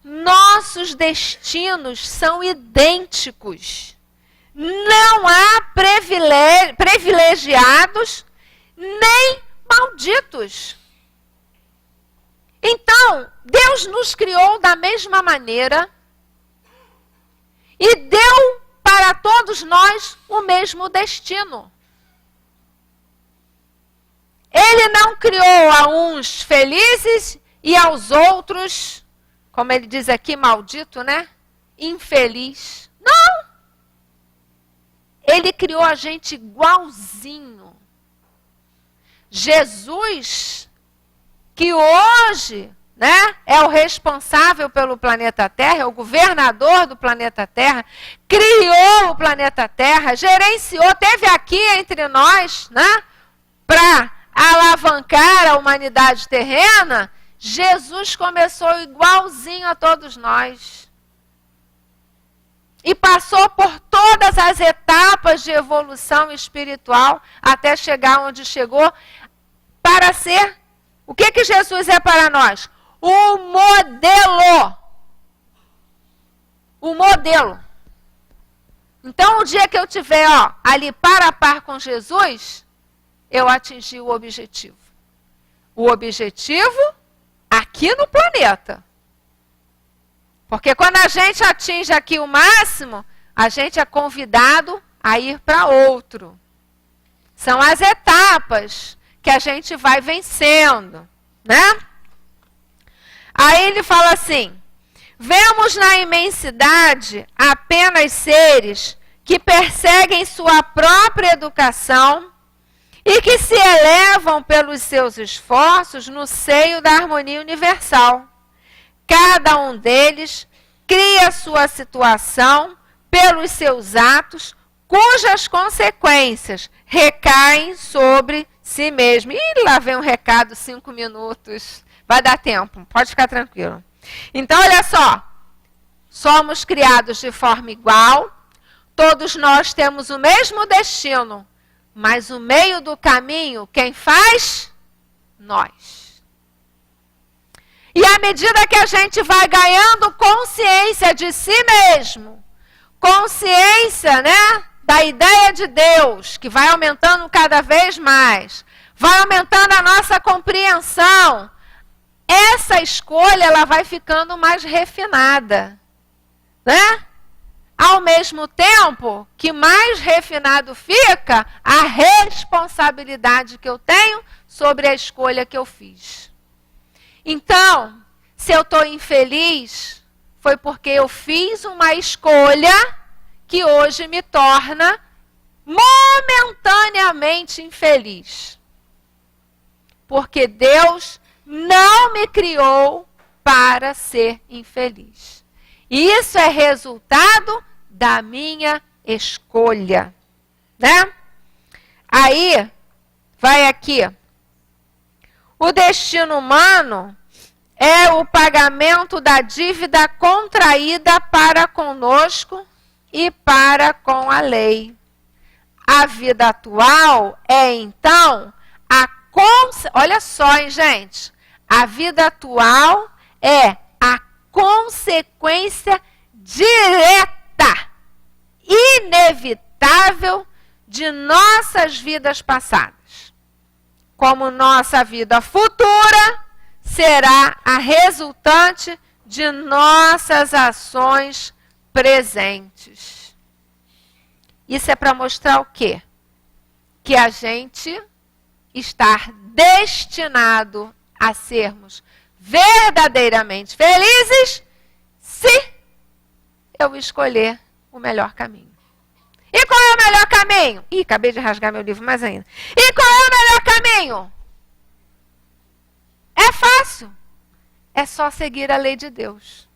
B: Nossos destinos são idênticos. Não há privilegiados nem malditos. Então, Deus nos criou da mesma maneira e deu para todos nós o mesmo destino. Ele não criou a uns felizes e aos outros, como ele diz aqui, maldito, né? Infeliz. Não! Ele criou a gente igualzinho. Jesus, que hoje, né, é o responsável pelo planeta Terra, é o governador do planeta Terra, criou o planeta Terra, gerenciou, teve aqui entre nós, né, para alavancar a humanidade terrena. Jesus começou igualzinho a todos nós. E passou por todas as etapas de evolução espiritual até chegar onde chegou para ser... O que Jesus é para nós? O modelo. O modelo. Então, o dia que eu estiver ali para a par com Jesus, eu atingi o objetivo. O objetivo aqui no planeta. Porque quando a gente atinge aqui o máximo, a gente é convidado a ir para outro. São as etapas que a gente vai vencendo, né? Aí ele fala assim: vemos na imensidade apenas seres que perseguem sua própria educação e que se elevam pelos seus esforços no seio da harmonia universal. Cada um deles cria sua situação pelos seus atos, cujas consequências recaem sobre si mesmo. E lá vem um recado, 5 minutos. Vai dar tempo, pode ficar tranquilo. Então, olha só. Somos criados de forma igual. Todos nós temos o mesmo destino. Mas o meio do caminho, quem faz? Nós. E à medida que a gente vai ganhando consciência de si mesmo, consciência, né, da ideia de Deus, que vai aumentando cada vez mais, vai aumentando a nossa compreensão, essa escolha ela vai ficando mais refinada, né? Ao mesmo tempo que mais refinado fica a responsabilidade que eu tenho sobre a escolha que eu fiz. Então, se eu estou infeliz, foi porque eu fiz uma escolha que hoje me torna momentaneamente infeliz. Porque Deus não me criou para ser infeliz. Isso é resultado da minha escolha, né? Aí, vai aqui. O destino humano é o pagamento da dívida contraída para conosco e para com a lei. A vida atual é, então, olha só, hein, gente? A vida atual é a consequência direta, inevitável de nossas vidas passadas. Como nossa vida futura será a resultante de nossas ações presentes. Isso é para mostrar o quê? Que a gente está destinado a sermos verdadeiramente felizes se eu escolher o melhor caminho. E qual é o melhor caminho? Ih, acabei de rasgar meu livro mais ainda. E qual é o melhor caminho? É fácil. É só seguir a lei de Deus.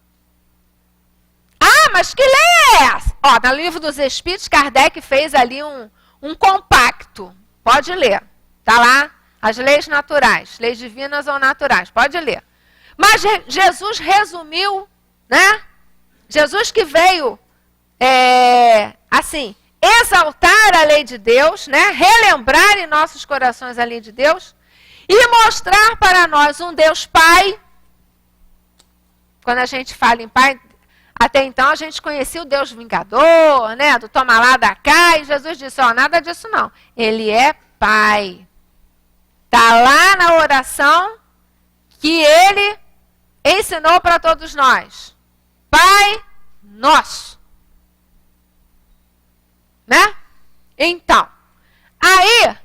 B: Ah, mas que lei é essa? Ó, no Livro dos Espíritos, Kardec fez ali um compacto. Pode ler. Está lá, as leis naturais, leis divinas ou naturais. Pode ler. Mas Jesus resumiu, né? Jesus que veio, assim, exaltar a lei de Deus, né? Relembrar em nossos corações a lei de Deus e mostrar para nós um Deus Pai. Quando a gente fala em Pai, até então a gente conhecia o Deus Vingador, né? Do toma lá, dá cá, e Jesus disse, ó, nada disso não. Ele é Pai. Está lá na oração que ele ensinou para todos nós. Pai Nosso. Né? Então, aí,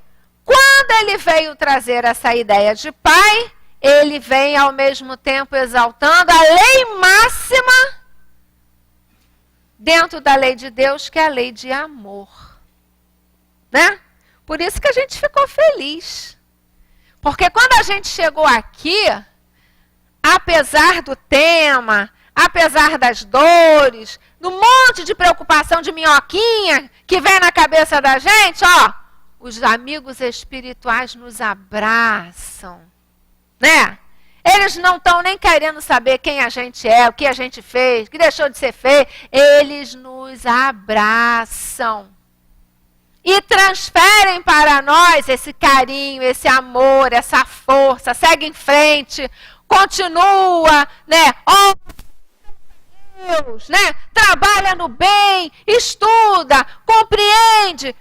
B: quando ele veio trazer essa ideia de Pai, ele vem ao mesmo tempo exaltando a lei máxima dentro da lei de Deus, que é a lei de amor. Né? Por isso que a gente ficou feliz. Porque quando a gente chegou aqui, apesar do tema, apesar das dores, do monte de preocupação de minhoquinha que vem na cabeça da gente, ó, os amigos espirituais nos abraçam, né? Eles não estão nem querendo saber quem a gente é, o que a gente fez, o que deixou de ser feito. Eles nos abraçam. E transferem para nós esse carinho, esse amor, essa força. Segue em frente, continua, né? Oh, Deus, né? Trabalha no bem, estuda, compreende,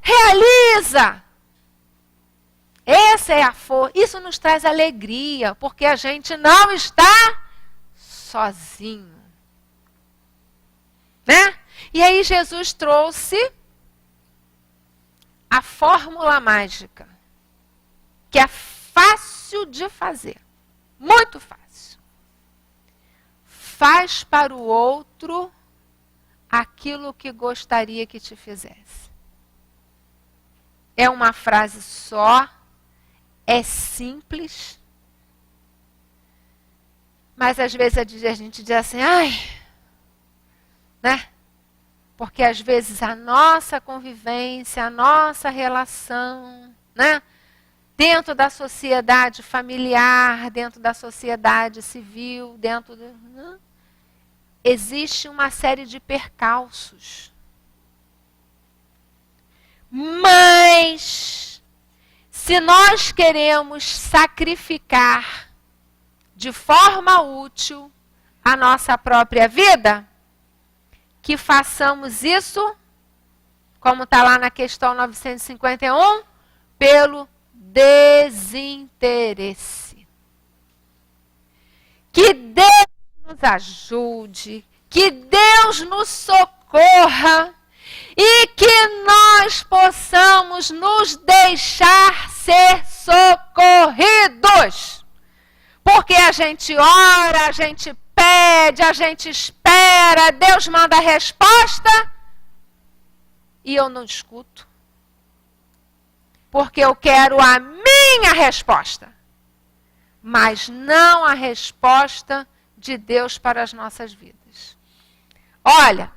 B: realiza. Essa é a força. Isso nos traz alegria, porque a gente não está sozinho. Né? E aí Jesus trouxe a fórmula mágica, que é fácil de fazer, muito fácil. Faz para o outro aquilo que gostaria que te fizesse. É uma frase só, é simples, mas às vezes a gente diz assim, ai, né? Porque às vezes a nossa convivência, a nossa relação, né? Dentro da sociedade familiar, dentro da sociedade civil, né? Existe uma série de percalços. Mas, se nós queremos sacrificar de forma útil a nossa própria vida, que façamos isso, como está lá na questão 951, pelo desinteresse. Que Deus nos ajude, que Deus nos socorra e que nós possamos nos deixar ser socorridos. Porque a gente ora, a gente pede, a gente espera, Deus manda a resposta e eu não escuto. Porque eu quero a minha resposta, mas não a resposta de Deus para as nossas vidas. Olha,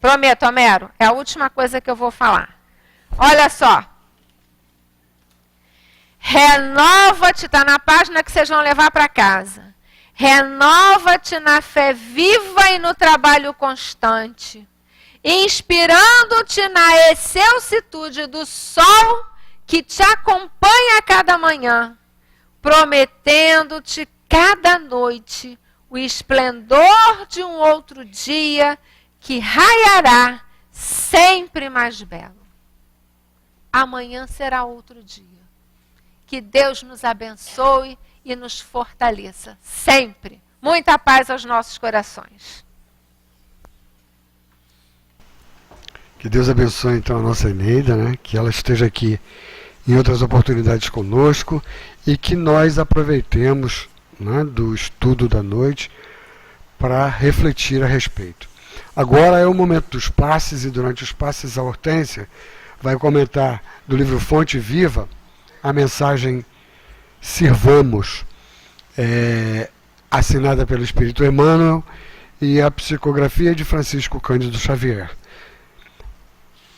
B: prometo, Homero, é a última coisa que eu vou falar. Olha só. Renova-te, está na página que vocês vão levar para casa. Renova-te na fé viva e no trabalho constante, inspirando-te na excelsitude do sol que te acompanha a cada manhã, prometendo-te cada noite o esplendor de um outro dia que raiará sempre mais belo. Amanhã será outro dia. Que Deus nos abençoe e nos fortaleça sempre. Muita paz aos nossos corações.
A: Que Deus abençoe então a nossa Eneida, né? Que ela esteja aqui em outras oportunidades conosco e que nós aproveitemos, né, do estudo da noite para refletir a respeito. Agora é o momento dos passes, e durante os passes a Hortência vai comentar do livro Fonte Viva a mensagem Sirvamos, assinada pelo Espírito Emmanuel, e a psicografia de Francisco Cândido Xavier.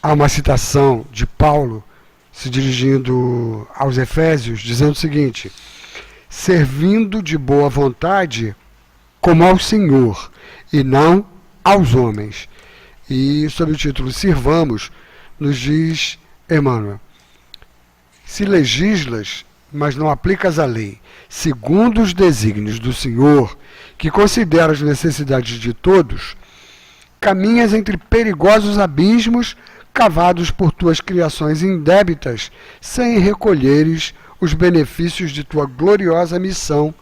A: Há uma citação de Paulo se dirigindo aos Efésios, dizendo o seguinte: servindo de boa vontade como ao Senhor e não aos homens. E sob o título Sirvamos, nos diz Emmanuel: se legislas, mas não aplicas a lei, segundo os desígnios do Senhor, que considera as necessidades de todos, caminhas entre perigosos abismos cavados por tuas criações indébitas, sem recolheres os benefícios de tua gloriosa missão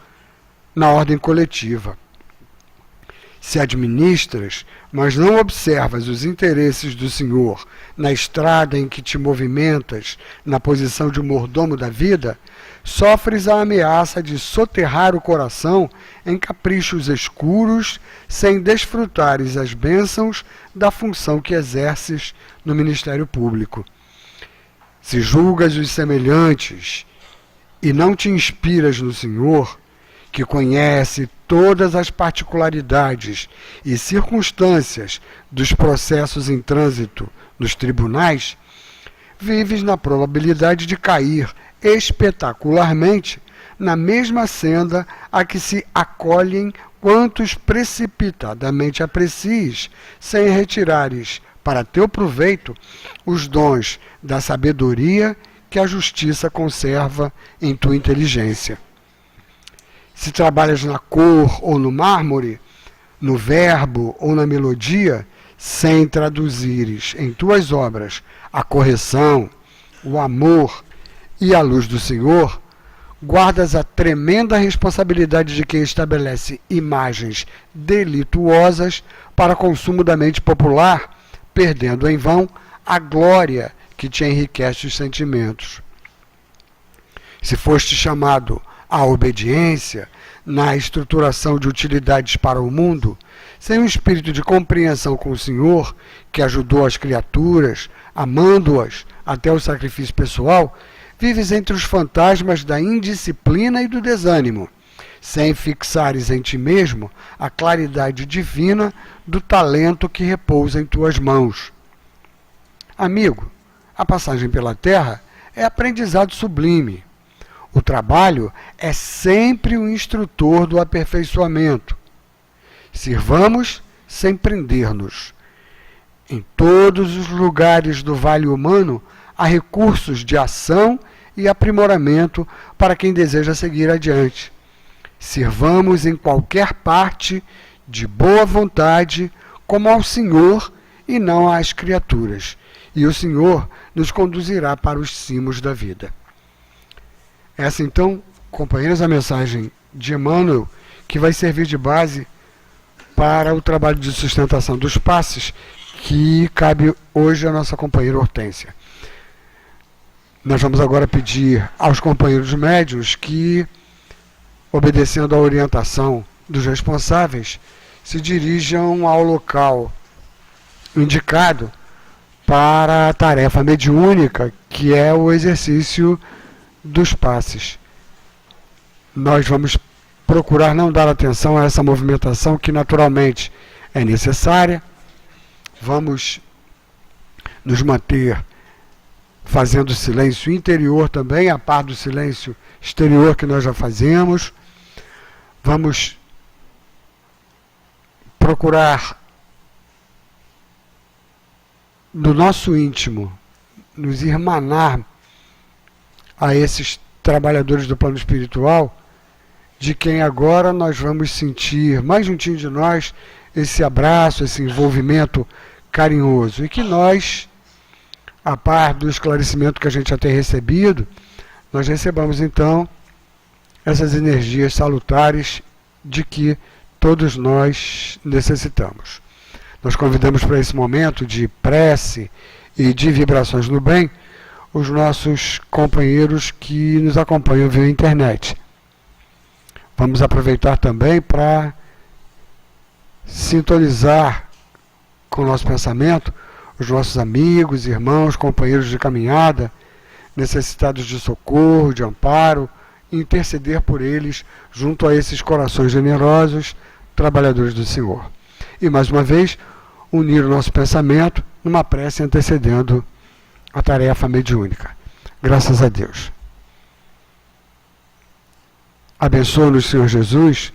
A: na ordem coletiva. Se administras, mas não observas os interesses do Senhor na estrada em que te movimentas, na posição de mordomo da vida, sofres a ameaça de soterrar o coração em caprichos escuros, sem desfrutares as bênçãos da função que exerces no ministério público. Se julgas os semelhantes e não te inspiras no Senhor, que conhece todas as particularidades e circunstâncias dos processos em trânsito nos tribunais, vives na probabilidade de cair espetacularmente na mesma senda a que se acolhem quantos precipitadamente aprecies, sem retirares para teu proveito os dons da sabedoria que a justiça conserva em tua inteligência. Se trabalhas na cor ou no mármore, no verbo ou na melodia, sem traduzires em tuas obras a correção, o amor e a luz do Senhor, guardas a tremenda responsabilidade de quem estabelece imagens delituosas para consumo da mente popular, perdendo em vão a glória que te enriquece os sentimentos. Se foste chamado à obediência na estruturação de utilidades para o mundo, sem um espírito de compreensão com o Senhor, que ajudou as criaturas, amando-as até o sacrifício pessoal, vives entre os fantasmas da indisciplina e do desânimo, sem fixares em ti mesmo a claridade divina do talento que repousa em tuas mãos. Amigo, a passagem pela terra é aprendizado sublime. O trabalho é sempre o instrutor do aperfeiçoamento. Sirvamos sem prender-nos. Em todos os lugares do vale humano há recursos de ação e aprimoramento para quem deseja seguir adiante. Sirvamos em qualquer parte, de boa vontade, como ao Senhor e não às criaturas, e o Senhor nos conduzirá para os cimos da vida. Essa, então, companheiros, a mensagem de Emmanuel, que vai servir de base para o trabalho de sustentação dos passes, que cabe hoje à nossa companheira Hortência. Nós vamos agora pedir aos companheiros médiuns que, obedecendo à orientação dos responsáveis, se dirijam ao local indicado para a tarefa mediúnica, que é o exercício dos passes. Nós vamos procurar não dar atenção a essa movimentação que naturalmente é necessária. Vamos nos manter fazendo silêncio interior também, a par do silêncio exterior que nós já fazemos. Vamos procurar do nosso íntimo nos irmanar a esses trabalhadores do plano espiritual, de quem agora nós vamos sentir mais juntinho de nós esse abraço, esse envolvimento carinhoso, e que nós, a par do esclarecimento que a gente já tem recebido, nós recebamos então essas energias salutares de que todos nós necessitamos. Nós convidamos para esse momento de prece e de vibrações no bem os nossos companheiros que nos acompanham via internet. Vamos aproveitar também para sintonizar com o nosso pensamento os nossos amigos, irmãos, companheiros de caminhada, necessitados de socorro, de amparo, e interceder por eles junto a esses corações generosos, trabalhadores do Senhor. E, mais uma vez, unir o nosso pensamento numa prece antecedendo a tarefa mediúnica. Graças a Deus. Abençoa-nos, Senhor Jesus,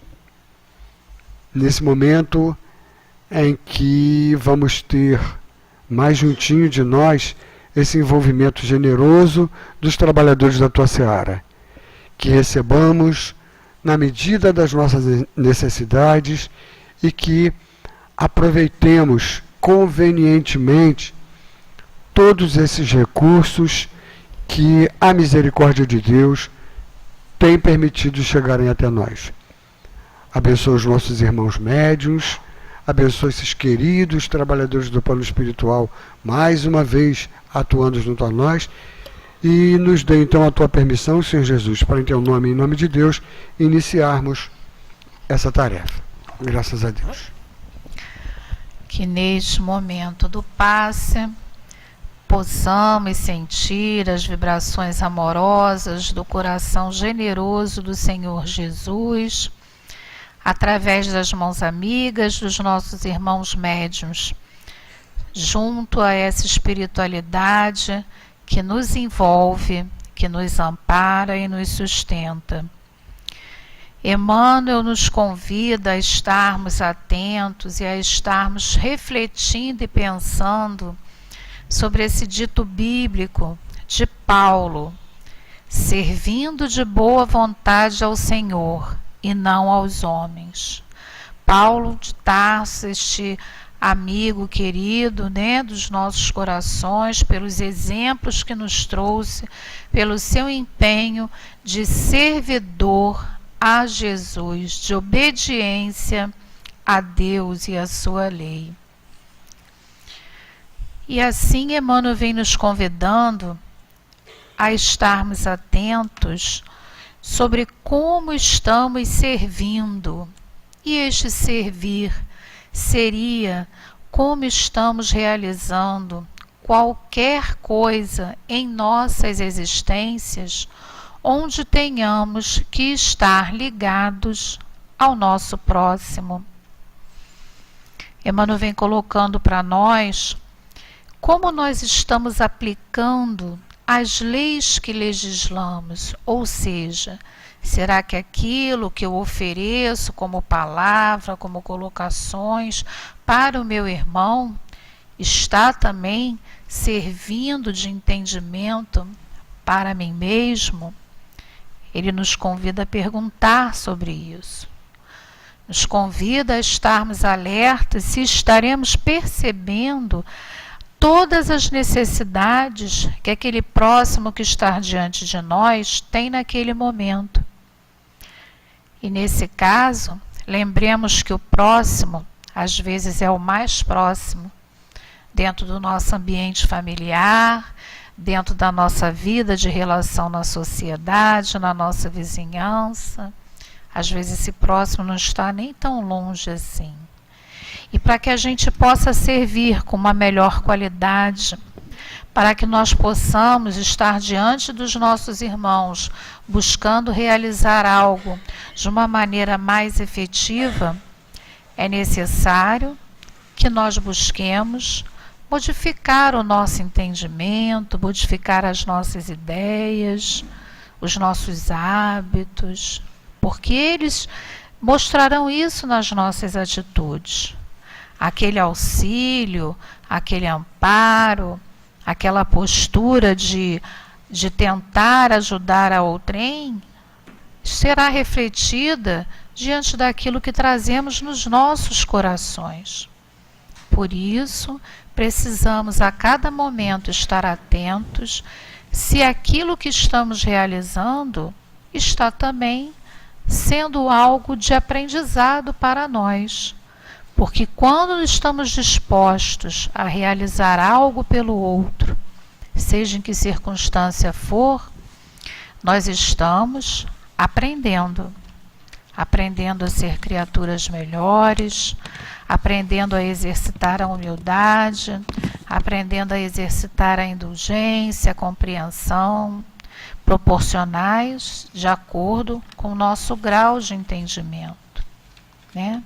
A: nesse momento em que vamos ter mais juntinho de nós esse envolvimento generoso dos trabalhadores da Tua Seara. Que recebamos na medida das nossas necessidades e que aproveitemos convenientemente todos esses recursos que a misericórdia de Deus tem permitido chegarem até nós. Abençoa os nossos irmãos médiuns, abençoa esses queridos trabalhadores do plano espiritual, mais uma vez atuando junto a nós, e nos dê então a Tua permissão, Senhor Jesus, para em Teu nome e em nome de Deus, iniciarmos essa tarefa. Graças a Deus.
C: Que neste momento do passe possamos sentir as vibrações amorosas do coração generoso do Senhor Jesus, através das mãos amigas dos nossos irmãos médiuns, junto a essa espiritualidade que nos envolve, que nos ampara e nos sustenta. Emmanuel nos convida a estarmos atentos e a estarmos refletindo e pensando sobre esse dito bíblico de Paulo, servindo de boa vontade ao Senhor e não aos homens. Paulo de Tarso, este amigo querido, dos nossos corações, pelos exemplos que nos trouxe, pelo seu empenho de servidor a Jesus, de obediência a Deus e a sua lei. E assim Emmanuel vem nos convidando a estarmos atentos sobre como estamos servindo. E este servir seria como estamos realizando qualquer coisa em nossas existências onde tenhamos que estar ligados ao nosso próximo. Emmanuel vem colocando para nós como nós estamos aplicando as leis que legislamos, ou seja, será que aquilo que eu ofereço como palavra, como colocações para o meu irmão, está também servindo de entendimento para mim mesmo? Ele nos convida a perguntar sobre isso. Nos convida a estarmos alertas se estaremos percebendo todas as necessidades que aquele próximo que está diante de nós tem naquele momento. E nesse caso, lembremos que o próximo, às vezes, é o mais próximo, dentro do nosso ambiente familiar, dentro da nossa vida de relação na sociedade, na nossa vizinhança. Às vezes esse próximo não está nem tão longe assim. E para que a gente possa servir com uma melhor qualidade, para que nós possamos estar diante dos nossos irmãos, buscando realizar algo de uma maneira mais efetiva, é necessário que nós busquemos modificar o nosso entendimento, modificar as nossas ideias, os nossos hábitos, porque eles mostrarão isso nas nossas atitudes. Aquele auxílio, aquele amparo, aquela postura de tentar ajudar a outrem, será refletida diante daquilo que trazemos nos nossos corações. Por isso, precisamos a cada momento estar atentos se aquilo que estamos realizando está também sendo algo de aprendizado para nós. Porque quando estamos dispostos a realizar algo pelo outro, seja em que circunstância for, nós estamos aprendendo a ser criaturas melhores, aprendendo a exercitar a humildade, aprendendo a exercitar a indulgência, a compreensão, proporcionais de acordo com o nosso grau de entendimento, né?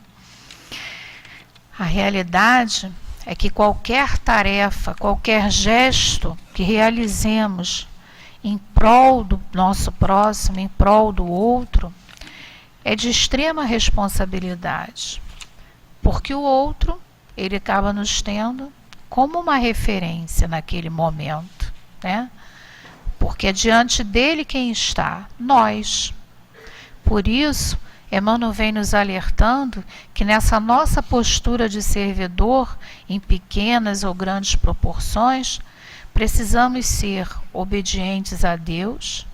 C: A realidade é que qualquer tarefa, qualquer gesto que realizemos em prol do nosso próximo, em prol do outro, é de extrema responsabilidade, porque o outro, ele acaba nos tendo como uma referência naquele momento, né? Porque é diante dele quem está? Nós. Por isso, Emmanuel vem nos alertando que nessa nossa postura de servidor, em pequenas ou grandes proporções, precisamos ser obedientes a Deus,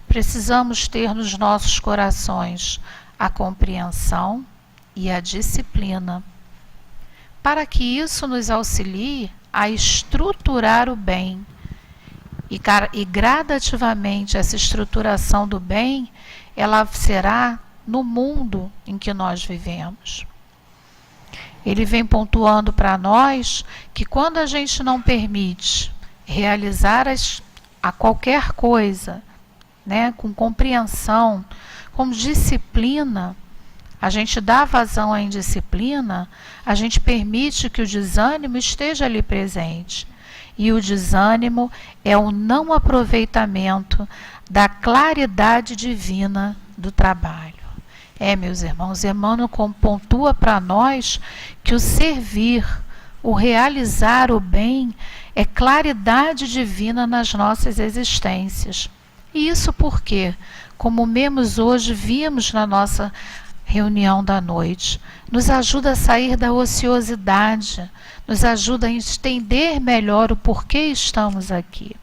C: precisamos ter nos nossos corações a compreensão e a disciplina, para que isso nos auxilie a estruturar o bem. E gradativamente essa estruturação do bem, ela será no mundo em que nós vivemos. Ele vem pontuando para nós que quando a gente não permite realizar a qualquer coisa, né, com compreensão, com disciplina, a gente dá vazão à indisciplina, a gente permite que o desânimo esteja ali presente. E o desânimo é o não aproveitamento da claridade divina do trabalho. Meus irmãos, Emmanuel pontua para nós que o servir, o realizar o bem, é claridade divina nas nossas existências. E isso porque, como hoje vimos na nossa reunião da noite, nos ajuda a sair da ociosidade, nos ajuda a entender melhor o porquê estamos aqui.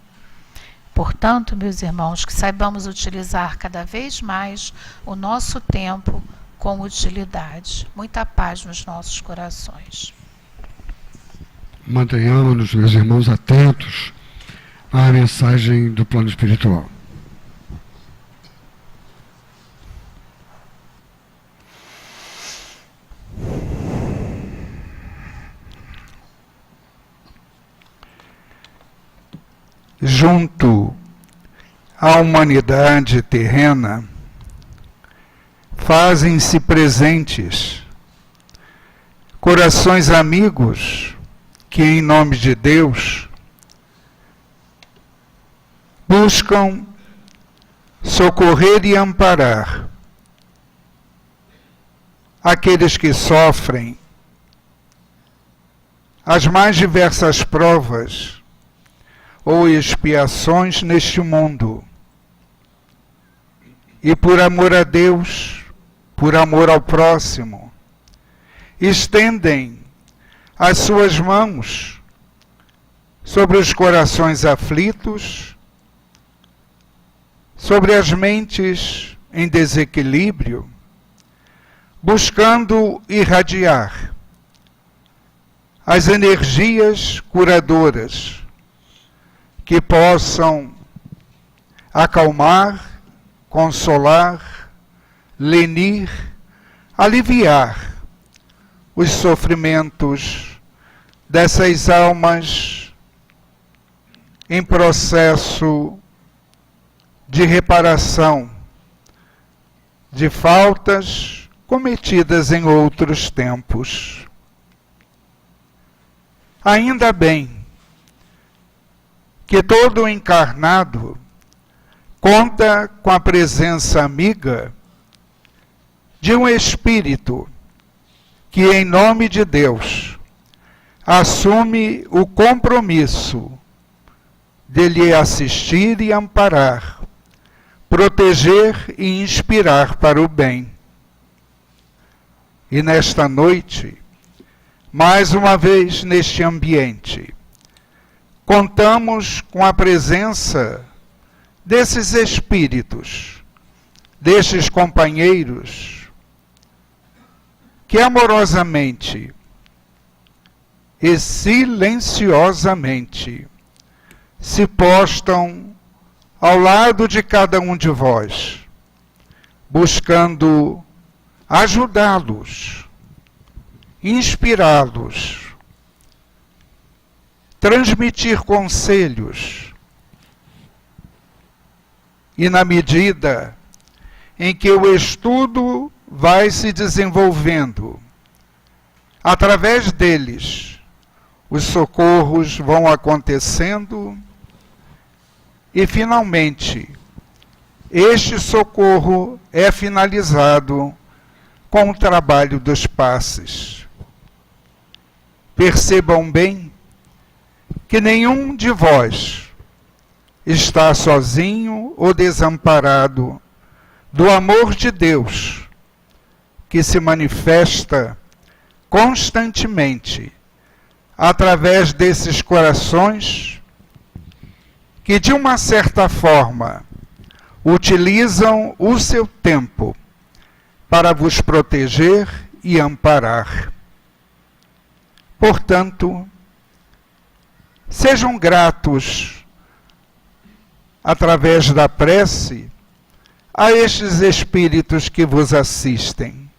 C: Portanto, meus irmãos, que saibamos utilizar cada vez mais o nosso tempo com utilidade. Muita paz nos nossos corações.
A: Mantenhamos-nos, meus irmãos, atentos à mensagem do plano espiritual.
D: Junto à humanidade terrena, fazem-se presentes corações amigos que, em nome de Deus, buscam socorrer e amparar aqueles que sofrem as mais diversas provas ou expiações neste mundo. E por amor a Deus, por amor ao próximo, estendem as suas mãos sobre os corações aflitos, sobre as mentes em desequilíbrio, buscando irradiar as energias curadoras que possam acalmar, consolar, lenir, aliviar os sofrimentos dessas almas em processo de reparação de faltas cometidas em outros tempos. Ainda bem que todo encarnado conta com a presença amiga de um espírito que, em nome de Deus, assume o compromisso de lhe assistir e amparar, proteger e inspirar para o bem. E nesta noite, mais uma vez neste ambiente, contamos com a presença desses espíritos, destes companheiros, que amorosamente e silenciosamente se postam ao lado de cada um de vós, buscando ajudá-los, inspirá-los, transmitir conselhos. E na medida em que o estudo vai se desenvolvendo, através deles, os socorros vão acontecendo e, finalmente, este socorro é finalizado com o trabalho dos passes. Percebam bem que nenhum de vós está sozinho ou desamparado do amor de Deus, que se manifesta constantemente através desses corações que, de uma certa forma, utilizam o seu tempo para vos proteger e amparar. Portanto, sejam gratos, através da prece, a estes espíritos que vos assistem,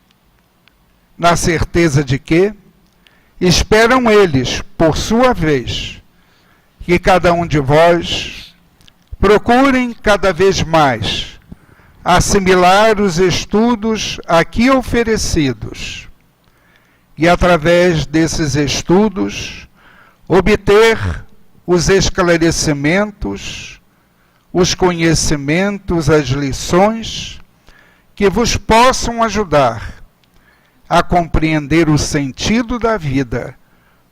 D: na certeza de que esperam eles, por sua vez, que cada um de vós procurem cada vez mais assimilar os estudos aqui oferecidos e, através desses estudos, obter os esclarecimentos, os conhecimentos, as lições que vos possam ajudar a compreender o sentido da vida,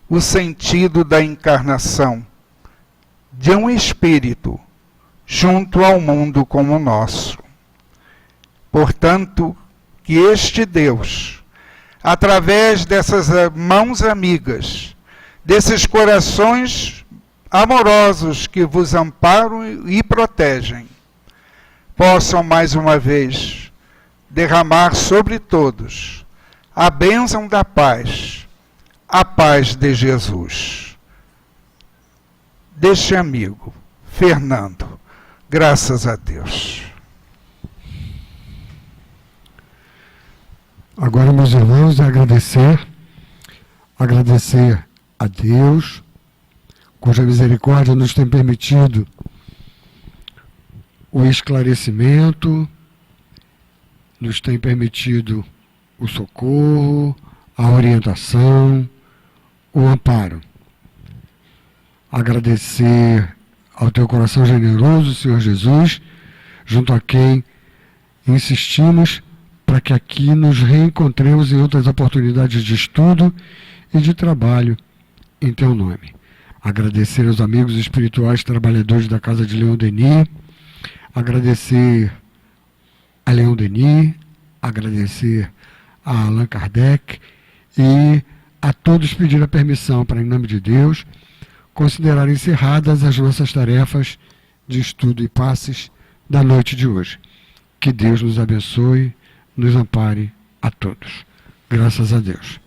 D: o sentido da encarnação de um espírito junto ao mundo como o nosso. Portanto, que este Deus, através dessas mãos amigas, desses corações amorosos que vos amparam e protegem, possam mais uma vez derramar sobre todos a bênção da paz, a paz de Jesus. Deste amigo, Fernando, graças a Deus.
A: Agora, meus irmãos, agradecer a Deus, cuja misericórdia nos tem permitido o esclarecimento, nos tem permitido o socorro, a orientação, o amparo. Agradecer ao teu coração generoso, Senhor Jesus, junto a quem insistimos para que aqui nos reencontremos em outras oportunidades de estudo e de trabalho em teu nome. Agradecer aos amigos espirituais trabalhadores da Casa de Leon Denis, agradecer a Leon Denis, agradecer a Allan Kardec e a todos pedir a permissão para, em nome de Deus, considerar encerradas as nossas tarefas de estudo e passes da noite de hoje. Que Deus nos abençoe, nos ampare a todos. Graças a Deus.